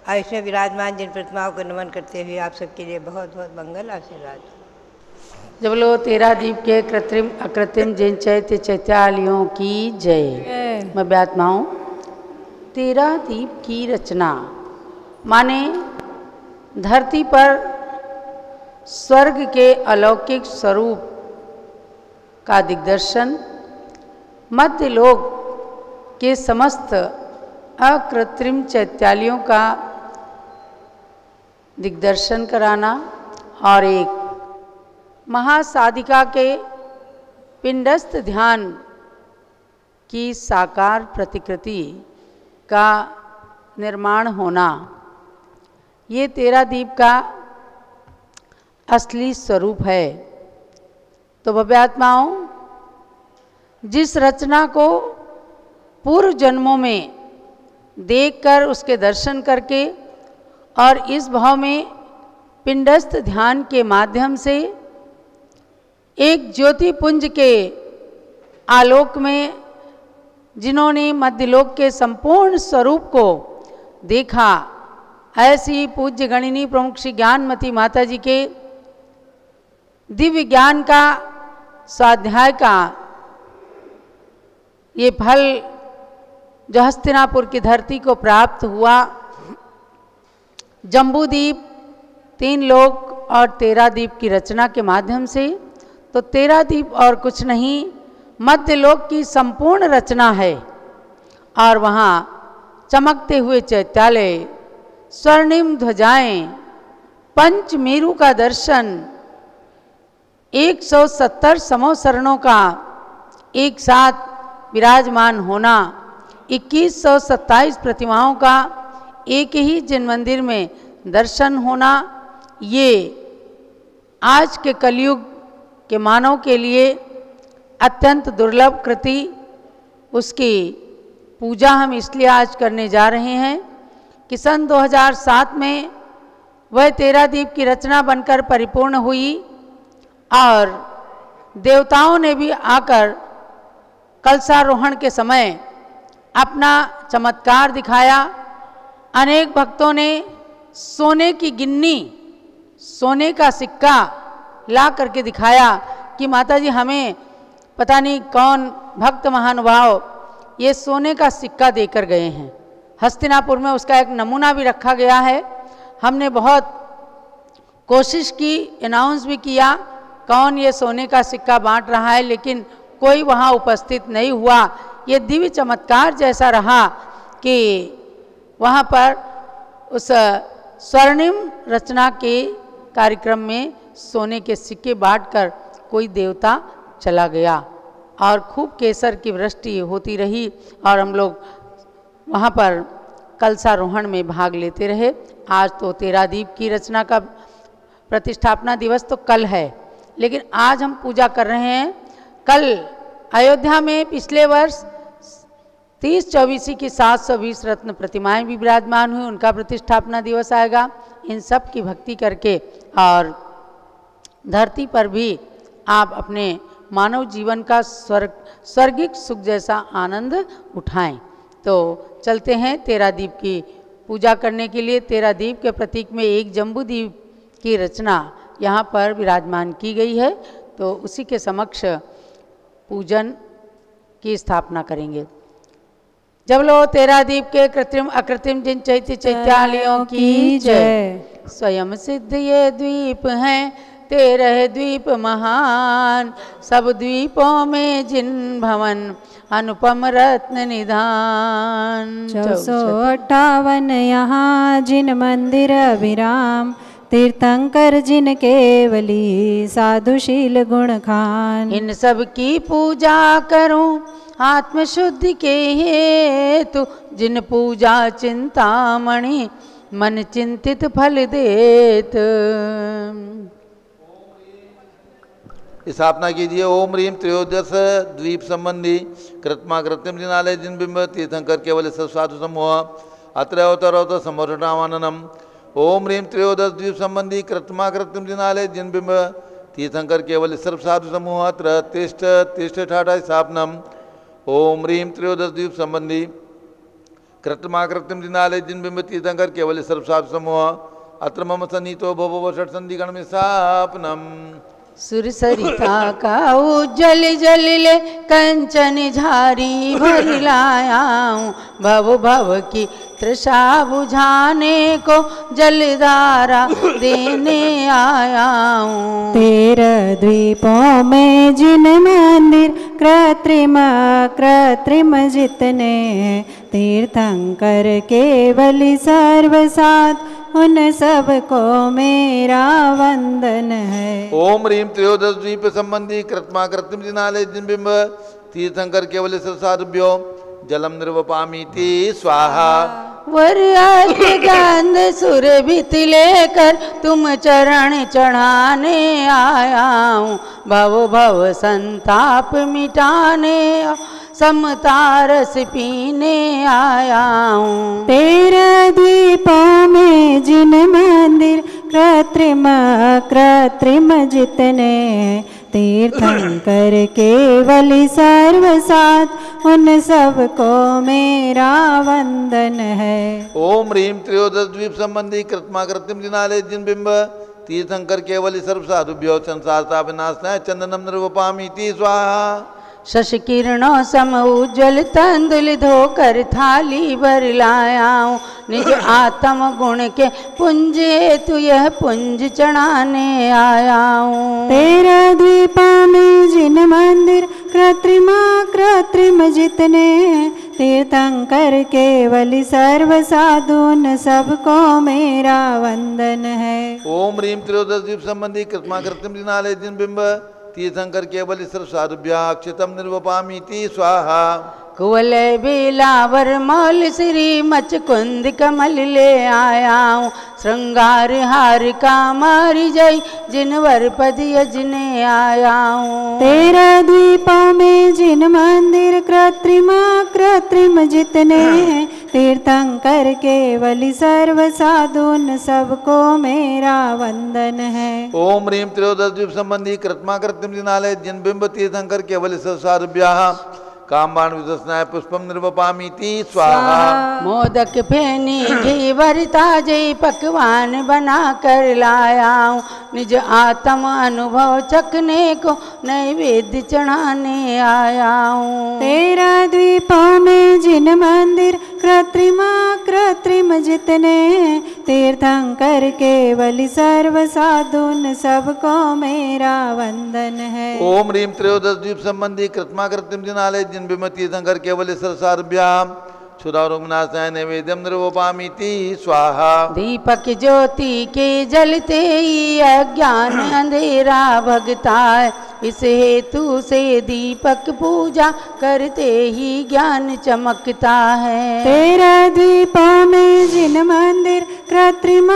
और इसमें विराजमान जिन प्रतिमाओं को नमन करते हुए आप सबके लिए बहुत बहुत मंगल आशीर्वाद। जब लोग 13 द्वीप के कृत्रिम अकृत्रिम जैन चैत्य चैत्यालयों की जय। मैं व्यात्माऊँ 13 द्वीप की रचना माने धरती पर स्वर्ग के अलौकिक स्वरूप का दिग्दर्शन, मध्य लोक के समस्त अकृत्रिम चैत्यालयों का दिग्दर्शन कराना और एक महासाधिका के पिंडस्थ ध्यान की साकार प्रतिकृति का निर्माण होना, ये 13 दीप का असली स्वरूप है। तो भव्यात्माओं, जिस रचना को पूर्व जन्मों में देखकर उसके दर्शन करके और इस भाव में पिंडस्थ ध्यान के माध्यम से एक ज्योतिपुंज के आलोक में जिन्होंने मध्यलोक के संपूर्ण स्वरूप को देखा, ऐसी पूज्य गणिनी प्रमुख श्री ज्ञानमती माता जी के दिव्य ज्ञान का स्वाध्याय का ये फल जो हस्तिनापुर की धरती को प्राप्त हुआ, जम्बूद्वीप, 3 लोक और 13 द्वीप की रचना के माध्यम से, तो 13 द्वीप और कुछ नहीं मध्यलोक की संपूर्ण रचना है। और वहाँ चमकते हुए चैत्यालय, स्वर्णिम ध्वजाएं, पंच मेरु का दर्शन, 170 समोसरणों का एक साथ विराजमान होना, 2127 प्रतिमाओं का एक ही जिन मंदिर में दर्शन होना, ये आज के कलयुग के मानव के लिए अत्यंत दुर्लभ कृति। उसकी पूजा हम इसलिए आज करने जा रहे हैं कि सन 2007 में वह 13 द्वीप की रचना बनकर परिपूर्ण हुई और देवताओं ने भी आकर कलशारोहण के समय अपना चमत्कार दिखाया। अनेक भक्तों ने सोने की गिन्नी, सोने का सिक्का ला करके दिखाया कि माता जी हमें पता नहीं कौन भक्त महानुभाव ये सोने का सिक्का देकर गए हैं। हस्तिनापुर में उसका एक नमूना भी रखा गया है। हमने बहुत कोशिश की, अनाउंस भी किया कौन ये सोने का सिक्का बांट रहा है, लेकिन कोई वहाँ उपस्थित नहीं हुआ। ये दिव्य चमत्कार जैसा रहा कि वहाँ पर उस स्वर्णिम रचना के कार्यक्रम में सोने के सिक्के बांटकर कोई देवता चला गया और खूब केसर की वृष्टि होती रही और हम लोग वहाँ पर कलशारोहण में भाग लेते रहे। आज तो 13 दीप की रचना का प्रतिष्ठापना दिवस तो कल है, लेकिन आज हम पूजा कर रहे हैं। कल अयोध्या में पिछले वर्ष 30-24 की 720 रत्न प्रतिमाएं भी विराजमान हुई, उनका प्रतिष्ठापना दिवस आएगा। इन सब की भक्ति करके और धरती पर भी आप अपने मानव जीवन का स्वर्गिक सुख जैसा आनंद उठाएं। तो चलते हैं 13 दीप की पूजा करने के लिए। 13 दीप के प्रतीक में एक जम्बू दीप की रचना यहाँ पर विराजमान की गई है, तो उसी के समक्ष पूजन की स्थापना करेंगे। जब लो 13 दीप के कृत्रिम अकृत्रिम जिन चैत्य चैत्यालयों की जय। स्वयं सिद्ध ये द्वीप हैं 13 द्वीप महान, सब द्वीपों में जिन भवन अनुपम रत्न निधान। 458 यहाँ जिन मंदिर अभिराम, तीर्थंकर जिन केवली साधुशील गुण खान। इन सब की पूजा करूं आत्मशुद्धि के हेतु, जिन पूजा चिंतामणि मन चिंतित फल देत। स्थापना कीजिए। ओम ह्रीम त्रयोदश द्वीप संबंधी कृत्मा कृत्रिम जिनालय जिन बिंब तीर्थंकर केवल साधु समूह अत्र अवतर समोषणावाननम। ओम ह्रीम त्रयोदश द्वीप संबंधी कृत्मा कृत्रिम जिनालय जिन बिंब तीर्थंकर केवल सर्व साधु समूह अत्र तिष्ठ तिष्ठ ठाठा स्थापनम। ओम ह्रीम त्रयोदश द्वीप संबंधी कृत्मा कृत्रिम जिनालय जिन बिंब तीर्थंकर केवल सर्व साधु समूह अत्र मम सन्नीतो भवो षट संधि गण में स्थापनम। सुर सरिता का उज्जल जल ले कंचन झारी भर लायाऊं, भव भव की तृषा बुझाने को जलधारा देने आया हूँ। 13 द्वीपों में जिन मंदिर कृत्रिम कृत्रिम जितने, तीर्थंकर केवल सर्वसात उन सब को मेरा वंदन है। ओम ह्रीम त्रयोदश द्वीप संबंधी कृत्मा कृत्रिम जिनालय जिन बिंब तीर्थंकर केवल साधुभ्यो जलम निर्वपामीति स्वाहा। वर गंध सुर भित लेकर तुम चरण चढ़ाने आया हूँ, भव भव संताप मिटाने समता रस पीने आया हूँ। 13 द्वीपों में जिन मंदिर कृत्रिम कृत्रिम जितने, तीर्थंकर केवल सर्वसात उन सब को मेरा वंदन है। ओम ह्रीम त्रयोदश द्वीप संबंधी कृत्मा कृत्रिम जिनालय जिन बिंब तीर्थंकर केवल सर्व साधुभ्यो संसारता विनाशनाय चंदनम निर्वपामीति स्वाहा। शशि किरणों सम उज्ज्वल तंदुल धोकर थाली भर लाया हूँ, निज आत्म गुण के पुंज हेतु यह पुंज चढ़ाने आया हूँ। 13 द्वीपों में जिन मंदिर कृत्रिमा कृत्रिम जितने, तीर्थंकर केवल सर्व साधुन सबको मेरा वंदन है। ओम ह्रीम त्रयोदश द्वीप संबंधी कृत्मा कृत्रिम जिनालय जिन बिंब तीर्थंकर केवल सर्व साधुभ्या अक्षतम निर्वपामीति स्वाहा। कुवल बेलावर मौल श्री मचकुंद कमल ले आया हूँ, श्रृंगार हार का मारी जय जिनवर पद यजने आया हूँ। 13 द्वीपों में जिन मंदिर कृत्रिमा कृत्रिम जितने, तीर्थंकर केवल सर्व साधुन सबको मेरा वंदन है। ओम ह्रीम त्रयोदश द्वीप संबंधी कृत्मा कृत्रिम जिनालय जिन बिंब तीर्थंकर केवल सर्व साधुभ्या कामबाण विदस्नाय पुष्पम निर्वपामीति स्वाहा। मोदक फेनी घी भरता जय पकवान बना कर लाया हूँ, निज आत्म अनुभव चखने को नैवेद्य चढ़ाने आया हूँ। 13 द्वीपों में जिन मंदिर कृत्रिमा कृत्रिम जितने, तीर्थंकर केवल सर्व साधुन सबको मेरा वंदन है। ओम ह्रीम त्रयोदश द्वीप संबंधी कृत्मा कृत्रिम जिनालय जिन विमति शंकर केवल सरसारभ्याम क्षुधारुग्नाशाय नैवेद्यम निर्वपामीति स्वाहा। दीपक ज्योति के जलते ही अज्ञान अंधेरा भगता है, इस हेतु से दीपक पूजा करते ही ज्ञान चमकता है। 13 द्वीपों में जिन मंदिर कृत्रिम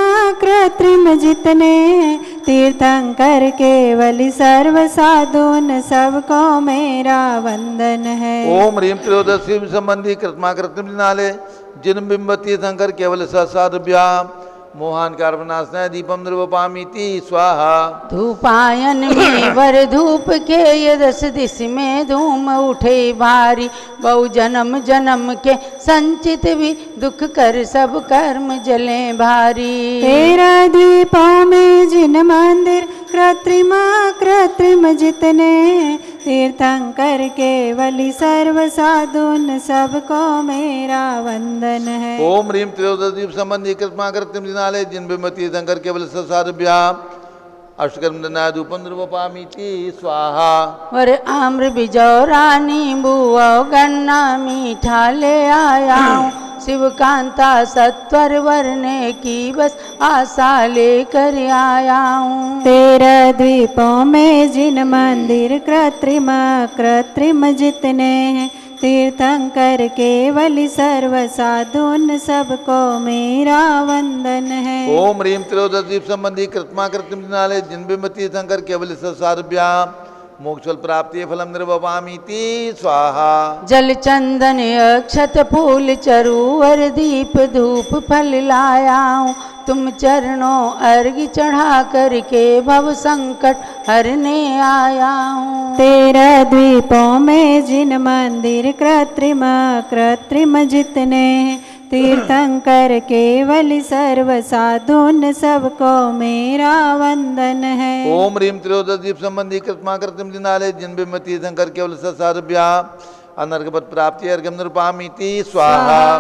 जितने तीर्थंकर केवल सर्व साधुन सबको मेरा वंदन है। ओम ह्रीम त्रयोदशी संबंधी कृत्मा कृत्रिम जिनालय जिन बिंबती शंकर केवल सहस्राभ्याम मोहन कार्बनाशनाय दीपम निर्वपामीति स्वाहा। धूपायन में वर धूप के ये 10 दिश में धूम उठे भारी, बहु जन्म जन्म के संचित भी दुख कर सब कर्म जले भारी। 13 द्वीपों में जिन मंदिर कृत्रिम जितने तीर्थंकर केवल सर्व साधुन सबको मेरा वंदन है। ओम ह्रीम त्रयोदश द्वीप संबंधी कृत्मा कृत्रिम जिनालय जिन बिंबती शंकर केवल सहस्राभ्याम अष्टकर्म दंडाय धूपम निर्वपामीति स्वाहा। वर आम्र बिजौ रानी बुआ गन्ना मीठा ले आया हूँ, शिव कांता सत्वर वरने की बस आशा लेकर आया हूँ। 13 द्वीपों में जिन मंदिर कृत्रिम जितने हैं तीर्थंकर केवल सर्व साधुन सबको मेरा वंदन है। ओम ह्रीम त्रयोदश द्वीप संबंधी कृत्मा कृत्रिम जिनालय जिन बिंबती शंकर केवल सहस्राभ्याम मोक्ष प्राप्ति फलम निर्वपामीति स्वाहा। जल चंदन अक्षत फूल चरूवर दीप धूप फल लाया हूँ, तुम चरणों अर्घ चढ़ा करके भव संकट हरने आया हूँ। 13 द्वीपों में जिन मंदिर कृत्रिम जितने तीर्थंकर केवल सर्व साधुन सबको मेरा वंदन है। ओम ह्रीम त्रयोदश द्वीप संबंधी कृत्मा कृत्रिम जिनालय जिन बिंबती शंकर केवल सहस्राभ्याम अनर्घपद प्राप्ति अर्घ्यम निर्वपामीति स्वाहा।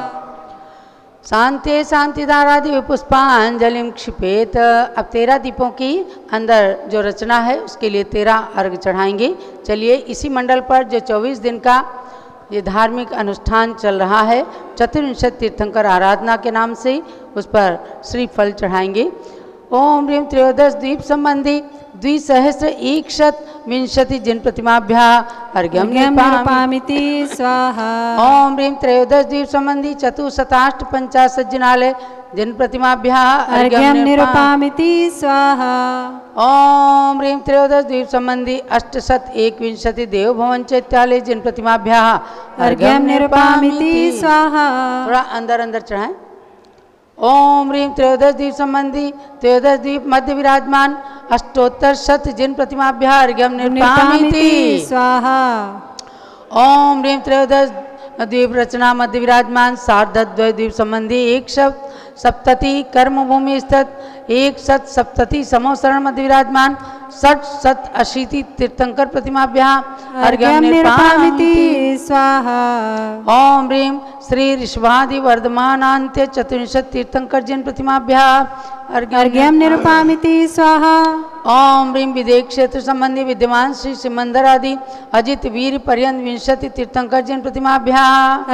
शांति शांति धारादि पुष्पांजलिम क्षिपेत। अब 13 दीपों की अंदर जो रचना है उसके लिए 13 अर्घ चढ़ाएंगे। चलिए इसी मंडल पर जो 24 दिन का ये धार्मिक अनुष्ठान चल रहा है चतुर्विंशत तीर्थंकर आराधना के नाम से, उस पर श्रीफल चढ़ाएंगे। ओम ह्रीम त्रयोदश द्वीप संबंधी द्विसहस्र 1विंशति जिन प्रतिमाभ्या अर्घ्यम निर्वपामीति स्वाहा। ओम ह्रीम त्रयोदश द्वीप संबंधी चतुशताष्ट 50 जिनालय जिन प्रतिमाभ्या अर्घ्यम निर्वपामीति स्वाहा। ओम ह्रीम त्रयोदश द्वीप संबंधी 821 देव भवन चैत्यालय जिन प्रतिमाभ्या अर्घ्यम निर्वपामीति स्वाहा। थोड़ा अंदर अंदर चढ़ाएं। ओम ह्रीम त्रयोदश द्वीप संबंधी त्रयोदश द्वीप मध्य विराजमान अष्टोत्तर शत जिन प्रतिमाभ्या अर्घ्यम निर्वपामीति स्वाहा। ओम ह्रीम त्रयोदश द्वीप रचना मध्य विराजमान सार्धद्वय द्वीप संबंधी 1सप्तति कर्म भूमि स्थित 1सप्तति समोसरण मध्य विराजमान 60 तीर्थंकर प्रतिमाभ्या अर्घ्यम निर्वपामीति स्वाहा। ओम ह्रीम श्री ऋषभादि वर्धमानान्त्य चतुर्विंशत तीर्थंकर जिन प्रतिमाभ्या अर्घ्यम निर्वपामीति स्वाहा। ओम ह्रीम विदेह क्षेत्र संबंधी विद्यमान श्री सिमंदर आदि अजित वीर पर्यंत 20 तीर्थंकर जिन प्रतिमाभ्या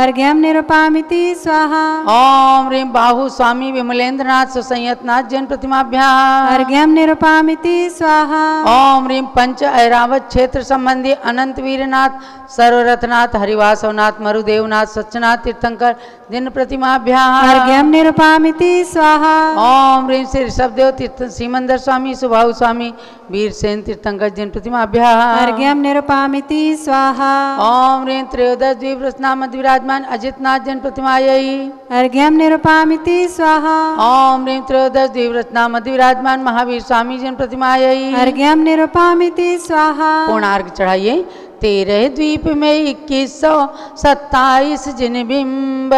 अर्घ्यम निर्वपामीति स्वाहा। ओम ह्रीम बाहु स्वामी विमलेंद्रनाथ सुसंयतनाथ जिन प्रतिमाभ्या अर्घ्यम निर्वपामीति स्वाहा। ओम ह्रीम पंच ऐरावत क्षेत्र संबंधी अनंत वीरनाथ सर्वरथनाथ हरिवासवनाथ मरुदेवनाथ सच्चनाथ तीर्थंकर जिन प्रतिमाभ्या अर्घ्यम निर्वपामीति स्वाहा। ओम ह्रीम श्री ऋषभदेव तीर्थ सीमंदर स्वामी सुभाऊ स्वामी वीरसेन तीर्थंकर जिन प्रतिमाभ्या अर्घ्यम निर्वपामीति स्वाहा। ओम ह्रीम त्रयोदश द्वीप रचना मध्य विराजमान अजितनाथ जिन प्रतिमायी अर्घ्यम निर्वपामीति स्वाहा। ओम ह्रीम त्रयोदश द्वीप रचना मध्य विराजमान महावीर स्वामी जिन प्रतिमायी अर्घ्यम निर्वपामीति स्वाहा। पूर्णार्घ चढ़ाइए। 13 द्वीप में 2127 जिन बिंब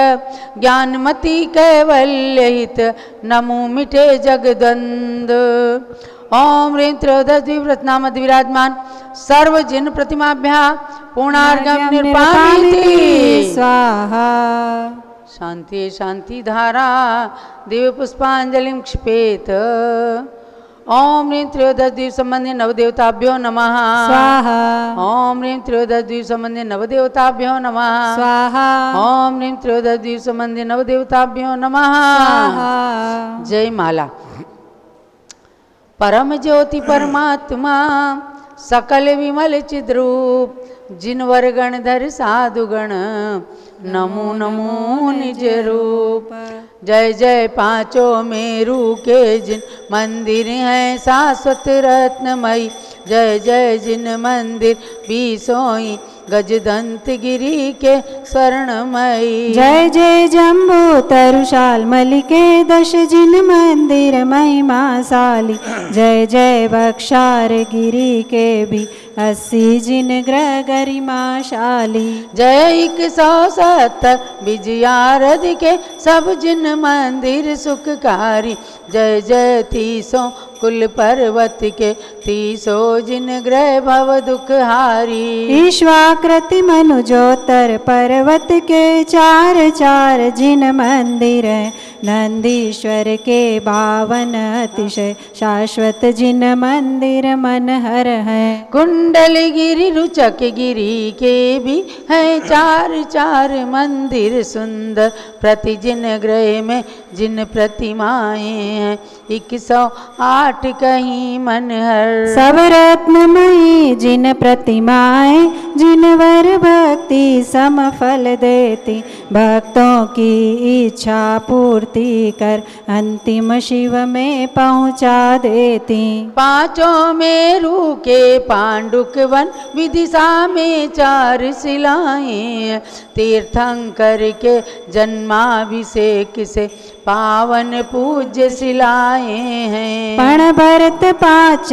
ज्ञानमती कैवल्य हित नमो मिटे जगदंद। ओम ह्रीम त्रयोदश द्वीप रचना मध्य विराजमान सर्व जिन प्रतिमाभ्या पूर्णार्घ्यम निर्वपामीति स्वाहा। शांति शांति धारा दिव्य पुष्पांजलिं क्षिपेत। ओम ह्रीं त्रयोदश द्वीप संबंधी नवदेवताभ्यो नमः स्वाहा ओम ह्रीं त्रयोदश द्वीप संबंधी नवदेवताभ्यो नमः स्वाहा ओम ह्रीं त्रयोदश द्वीप संबंधी नवदेवताभ्यो नमः। स्वाहा। जय माला। परम ज्योति परमात्मा सकल विमल चिद्रूप जिनवर गणधर साधुगण नमो नमो निज रूप। जय जय पांचों मेरू के जिन मंदिर हैं शाश्वत रत्नमयी। जय जय जिन मंदिर बीसोई गजदंत गिरी के स्वर्णमयी। जय जय जम्बू तरुशाल मलिके दश जिन मंदिर महिमाशाली। जय जय बक्षार गिरी के भी 80 जिन ग्रह गरिमाशाली। जय 170 विजयारध के सब जिन मंदिर सुखकारी। जय जय 30 कुल पर्वत के 30 जिन ग्रह भव दुखहारी। ईश्वाकृति मनुजोतर पर्वत के 4 जिन मंदिर हैं। नंदीश्वर के 52 अतिशय शाश्वत जिन मंदिर मनहर हैं। कुंडल गिरि रुचक गिरी के भी हैं 4 मंदिर सुंदर। प्रति जिन ग्रह में जिन प्रतिमाएं हैं 108 कहीं मनहर। सब रत्नमयी जिन प्रतिमाएं जिन वर भक्ति सम फल देती। भक्तों की इच्छा पूर्ति कर अंतिम शिव में पहुँचा देती। 5 मेरू के पांडुक वन विदिशा में 4 शिलाएं। तीर्थंकर के जन्माभिषेक से पावन पूज्य शिलाएं हैं। पण भरत 5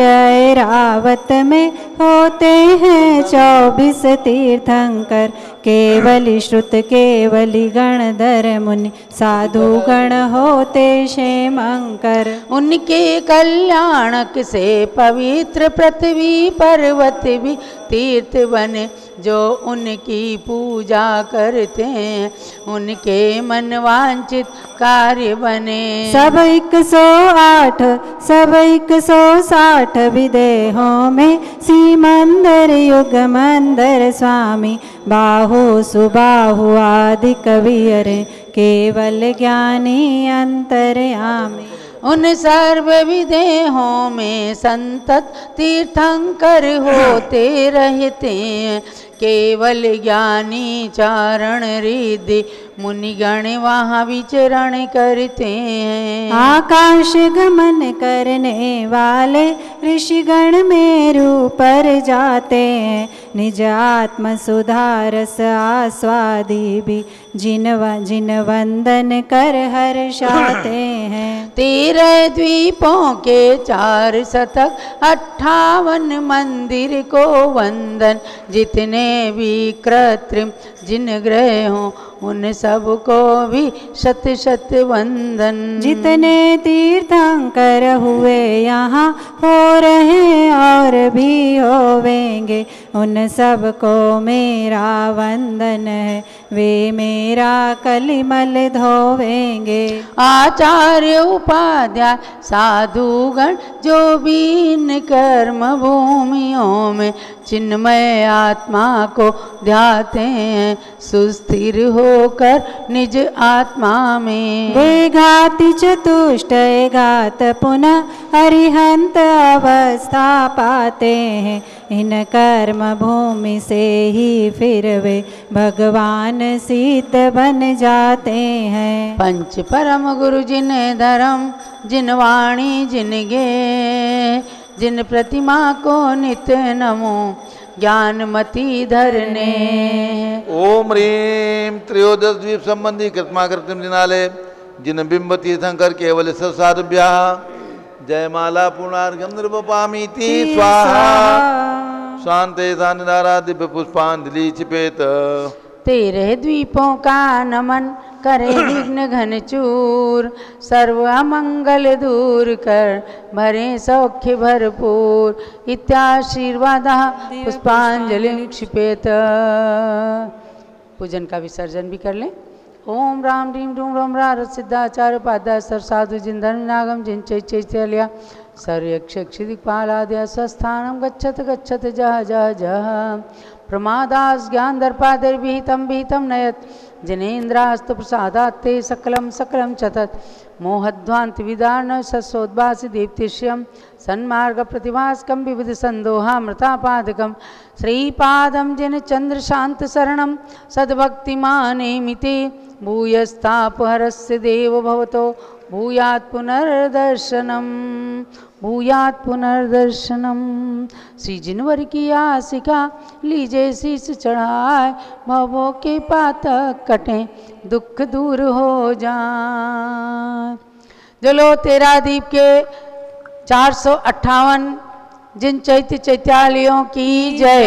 रावत में होते हैं 24 तीर्थंकर। केवली श्रुत केवली गणधर मुनि साधु गण होते क्षेमंकर। उनके कल्याणक से पवित्र पृथ्वी पर्वत भी तीर्थ बने। जो उनकी पूजा करते हैं उनके मन वांछित कार्य बने। सब 108 सब 160 विदेहों में सीमंदर युग मंदर स्वामी। बाहु सुबाहु आदि कवियरे केवल ज्ञानी अंतर्यामी। उन सर्व विदेहों में संतत तीर्थंकर होते रहते हैं। केवल ज्ञानी चारण रिद्धि मुनिगण वहाँ विचरण करते हैं। आकाश गमन करने वाले ऋषिगण मेरू पर जाते हैं। निज आत्म सुधारस आस्वादी भी जिन वंदन कर हर्षाते हैं। 13 द्वीपों के 4 शतक 58 मंदिर को वंदन। जितने भी कृत्रिम जिन ग्रह हों उन सबको भी शत शत वंदन। जितने तीर्थंकर हुए यहाँ हो रहे और भी होवेंगे उन सबको मेरा वंदन है। वे मेरा कलिमल धोवेंगे। आचार्य उपाध्याय साधुगण जो भी इन कर्म भूमियों में चिन्मय आत्मा को ध्याते हैं सुस्थिर होकर निज आत्मा में। वे घाति चतुष्टय घात पुनः अरिहंत अवस्था पाते हैं। इन कर्म भूमि से ही फिर वे भगवान सिद्ध बन जाते हैं। पंच परम गुरु जिन धर्म जिन वाणी जिन गे जिन प्रतिमा को नित्य नमो ज्ञानमति धरने। ओम ह्रीं त्रयोदश द्वीप संबंधी कृतमाकृतिम जिनाले जिन बिंब तीर्थंकर केवल साधुभ्या जयमाला पुनर्गंधर्वपामीति स्वाहा। शांते शांतिधारा दिव्य पुष्पांजलि छिपेत। 13 द्वीपों का नमन करे विघ्न घन चूर। सर्व अमंगल दूर कर भरे सौख्य भरपूर। इत्याशीर्वाद पुष्पांजलि क्षिपेत। पूजन का विसर्जन भी कर लें। ओम राम ह्रीं रूम रम रा सिद्धाचार्य पादा सर साधु जिंधन नागम जिन चैचैत्या सर्यक्षदिक्पालाद्य स्वस्थानं गच्छत गच्छत जह जह जह प्रमादास ज्ञान दर्पादिर्विहितं विहितं नयत जनेन्द्रास्तु प्रसादात्ते सकलं सकलं चतत मोहध्वांत विदारण सस्सोद्भासि दीप्तिश्यं सन्मार्ग प्रतिभास्कं विविध संदोहामृतापादकं श्रीपादं जिन चंद्र शांत शरणं सद्भक्तिमानेमिते भूयस्तापहरस्य देव भवतो भूयात् पुनर्दर्शनम भूयात् पुनर्दर्शनम। श्री जिनवर की आसिका लीजे शीस चढ़ाए भवों के पातक कटें दुख दूर हो जाए। जलो तेरा दीप के 458 जिन चैत्य चैत्यालयों की जय।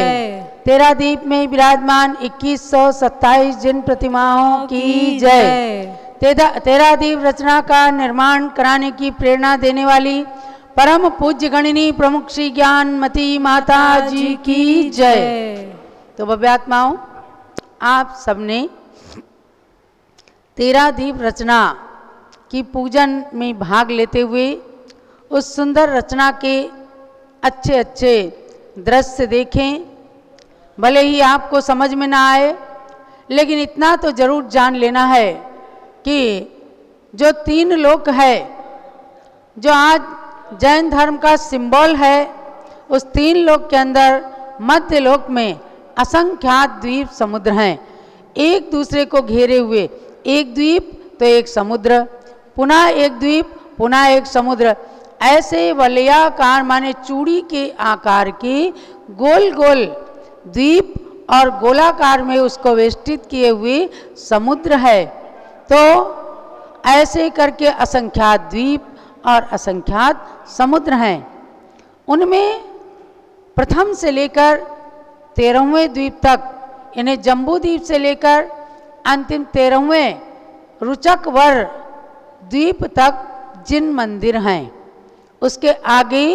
तेरा दीप में विराजमान 2127 जिन प्रतिमाओं की जय। तेरा दीप रचना का निर्माण कराने की प्रेरणा देने वाली परम पूज्य गणिनी प्रमुख श्री ज्ञानमती माता जी की जय। तो भव्यात्माओं, आप सबने तेरा दीप रचना की पूजन में भाग लेते हुए उस सुंदर रचना के अच्छे अच्छे दृश्य देखें। भले ही आपको समझ में ना आए, लेकिन इतना तो जरूर जान लेना है कि जो 3 लोक है, जो आज जैन धर्म का सिंबल है, उस 3 लोक के अंदर मध्य लोक में असंख्यात द्वीप समुद्र हैं, एक दूसरे को घेरे हुए। एक द्वीप तो एक समुद्र, पुनः एक द्वीप, पुनः एक समुद्र, ऐसे वलयाकार माने चूड़ी के आकार के गोल गोल द्वीप और गोलाकार में उसको वेष्टित किए हुए समुद्र है। तो ऐसे करके असंख्यात द्वीप और असंख्यात समुद्र हैं। उनमें प्रथम से लेकर 13वें द्वीप तक, इन्हें जम्बू द्वीप से लेकर अंतिम 13वें रुचकवर द्वीप तक जिन मंदिर हैं। उसके आगे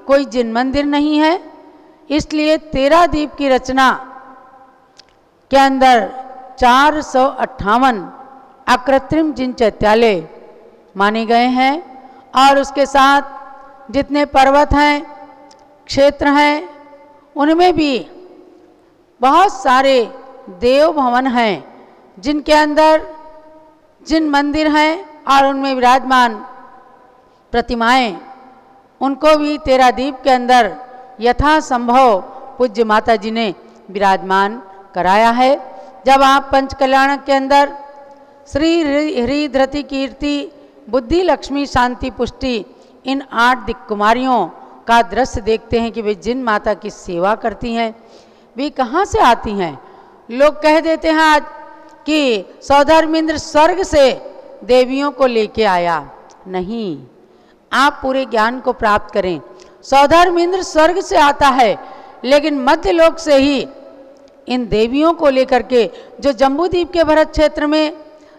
कोई जिन मंदिर नहीं है। इसलिए 13 द्वीप की रचना के अंदर 458 अकृत्रिम जिन चैत्यालय माने गए हैं, और उसके साथ जितने पर्वत हैं, क्षेत्र हैं, उनमें भी बहुत सारे देव भवन हैं जिनके अंदर जिन मंदिर हैं और उनमें विराजमान प्रतिमाएं, उनको भी 13 द्वीप के अंदर यथासंभव पूज्य माता जी ने विराजमान कराया है। जब आप पंचकल्याण के अंदर श्री हरि धृति कीर्ति बुद्धि लक्ष्मी शांति पुष्टि इन 8 दिक्कुमारियों का दृश्य देखते हैं कि वे जिन माता की सेवा करती हैं, वे कहाँ से आती हैं। लोग कह देते हैं आज कि सौधर्मेंद्र स्वर्ग से देवियों को लेके आया। नहीं, आप पूरे ज्ञान को प्राप्त करें। सौधर्मेंद्र स्वर्ग से आता है, लेकिन मध्य लोक से ही इन देवियों को लेकर के जो जम्बूद्वीप के भरत क्षेत्र में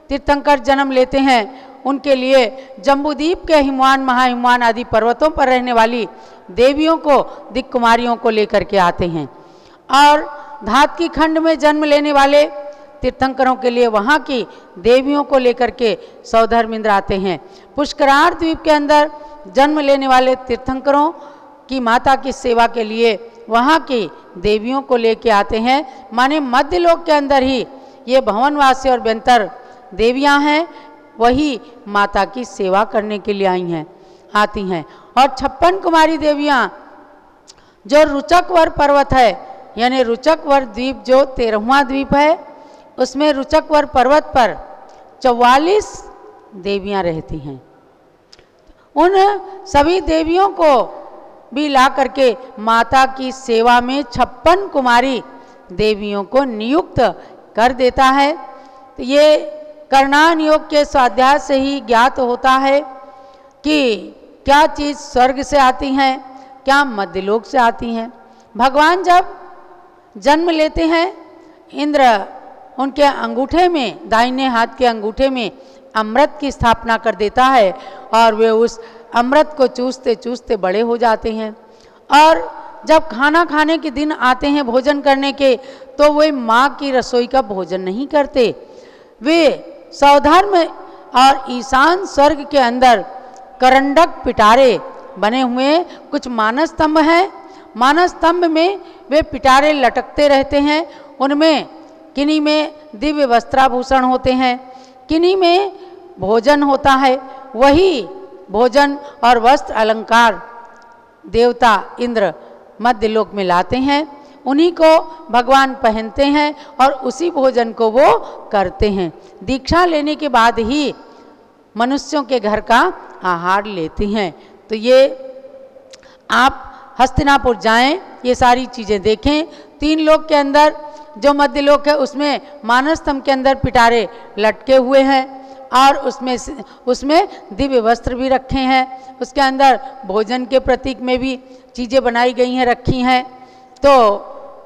तीर्थंकर जन्म लेते हैं, उनके लिए जम्बूद्वीप के हिमवान महाहिमवान आदि पर्वतों पर रहने वाली देवियों को दिक्कुमारियों को लेकर के आते हैं। और धात की खंड में जन्म लेने वाले तीर्थंकरों के लिए वहाँ की देवियों को लेकर के सौधर्मेंद्र आते हैं। पुष्करार द्वीप के अंदर जन्म लेने वाले तीर्थंकरों की माता की सेवा के लिए वहाँ की देवियों को लेके आते हैं। माने मध्य लोक के अंदर ही ये भवनवासी और व्यंतर देवियाँ हैं, वही माता की सेवा करने के लिए आती हैं। और 56 कुमारी देवियाँ जो रुचकवर पर्वत है, यानी रुचकवर द्वीप जो 13वां द्वीप है, उसमें रुचकवर पर्वत पर 44 देवियाँ रहती हैं। उन सभी देवियों को भी ला करके माता की सेवा में 56 कुमारी देवियों को नियुक्त कर देता है। तो ये करणान योग के स्वाध्याय से ही ज्ञात होता है कि क्या चीज़ स्वर्ग से आती हैं, क्या मध्यलोक से आती हैं। भगवान जब जन्म लेते हैं, इंद्र उनके अंगूठे में, दाहिने हाथ के अंगूठे में अमृत की स्थापना कर देता है और वे उस अमृत को चूसते चूसते बड़े हो जाते हैं। और जब खाना खाने के दिन आते हैं भोजन करने के, तो वे माँ की रसोई का भोजन नहीं करते, वे सौधर्म और ईशान स्वर्ग के अंदर करंडक पिटारे बने हुए कुछ मानस स्तंभ हैं। मानस स्तंभ में वे पिटारे लटकते रहते हैं। उनमें किन्हीं में दिव्य वस्त्राभूषण होते हैं, किन्हीं में भोजन होता है। वही भोजन और वस्त्र अलंकार देवता इंद्र मध्यलोक में लाते हैं, उन्हीं को भगवान पहनते हैं और उसी भोजन को वो करते हैं। दीक्षा लेने के बाद ही मनुष्यों के घर का आहार लेते हैं। तो ये आप हस्तिनापुर जाएं, ये सारी चीज़ें देखें। 3 लोक के अंदर जो मध्य लोक है उसमें मानस स्तंभ के अंदर पिटारे लटके हुए हैं और उसमें दिव्य वस्त्र भी रखे हैं। उसके अंदर भोजन के प्रतीक में भी चीज़ें बनाई गई हैं, रखी हैं। तो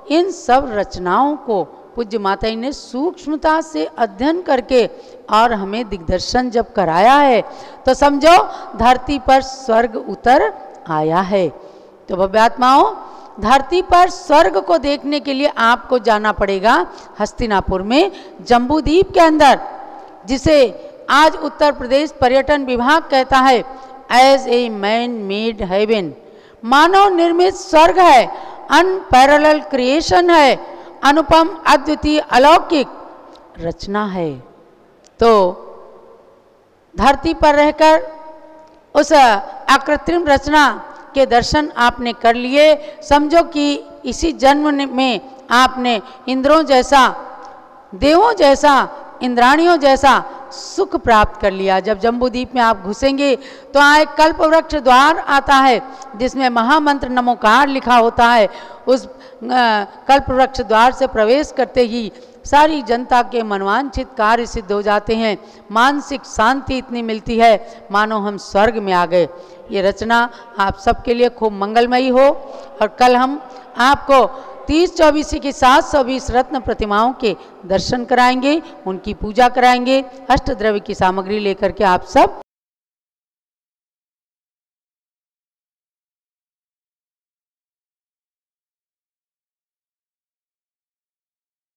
इन सब रचनाओं को पूज्य माता जी ने सूक्ष्मता से अध्ययन करके और हमें दिग्दर्शन जब कराया है तो समझो धरती पर स्वर्ग उतर आया है। तो भव्यात्माओं, धरती पर स्वर्ग को देखने के लिए आपको जाना पड़ेगा हस्तिनापुर में, जम्बूद्वीप के अंदर, जिसे आज उत्तर प्रदेश पर्यटन विभाग कहता है as a man made heaven. मानव निर्मित स्वर्ग है, अनपैरेलल क्रिएशन है, अनुपम अद्वितीय अलौकिक रचना है। तो धरती पर रहकर उस अकृत्रिम रचना के दर्शन आपने कर लिए। समझो कि इसी जन्म में आपने इंद्रों जैसा, देवों जैसा, इंद्राणियों जैसा सुख प्राप्त कर लिया। जब जम्बूद्वीप में आप घुसेंगे तो यहाँ एक कल्प वृक्ष द्वार आता है जिसमें महामंत्र नमोकार लिखा होता है। उस कल्प वृक्ष द्वार से प्रवेश करते ही सारी जनता के मनवांछित कार्य सिद्ध हो जाते हैं। मानसिक शांति इतनी मिलती है मानो हम स्वर्ग में आ गए। ये रचना आप सबके लिए खूब मंगलमयी हो। और कल हम आपको 30-24 की 720 रत्न प्रतिमाओं के दर्शन कराएंगे, उनकी पूजा कराएंगे। अष्टद्रव्य की सामग्री लेकर के आप सब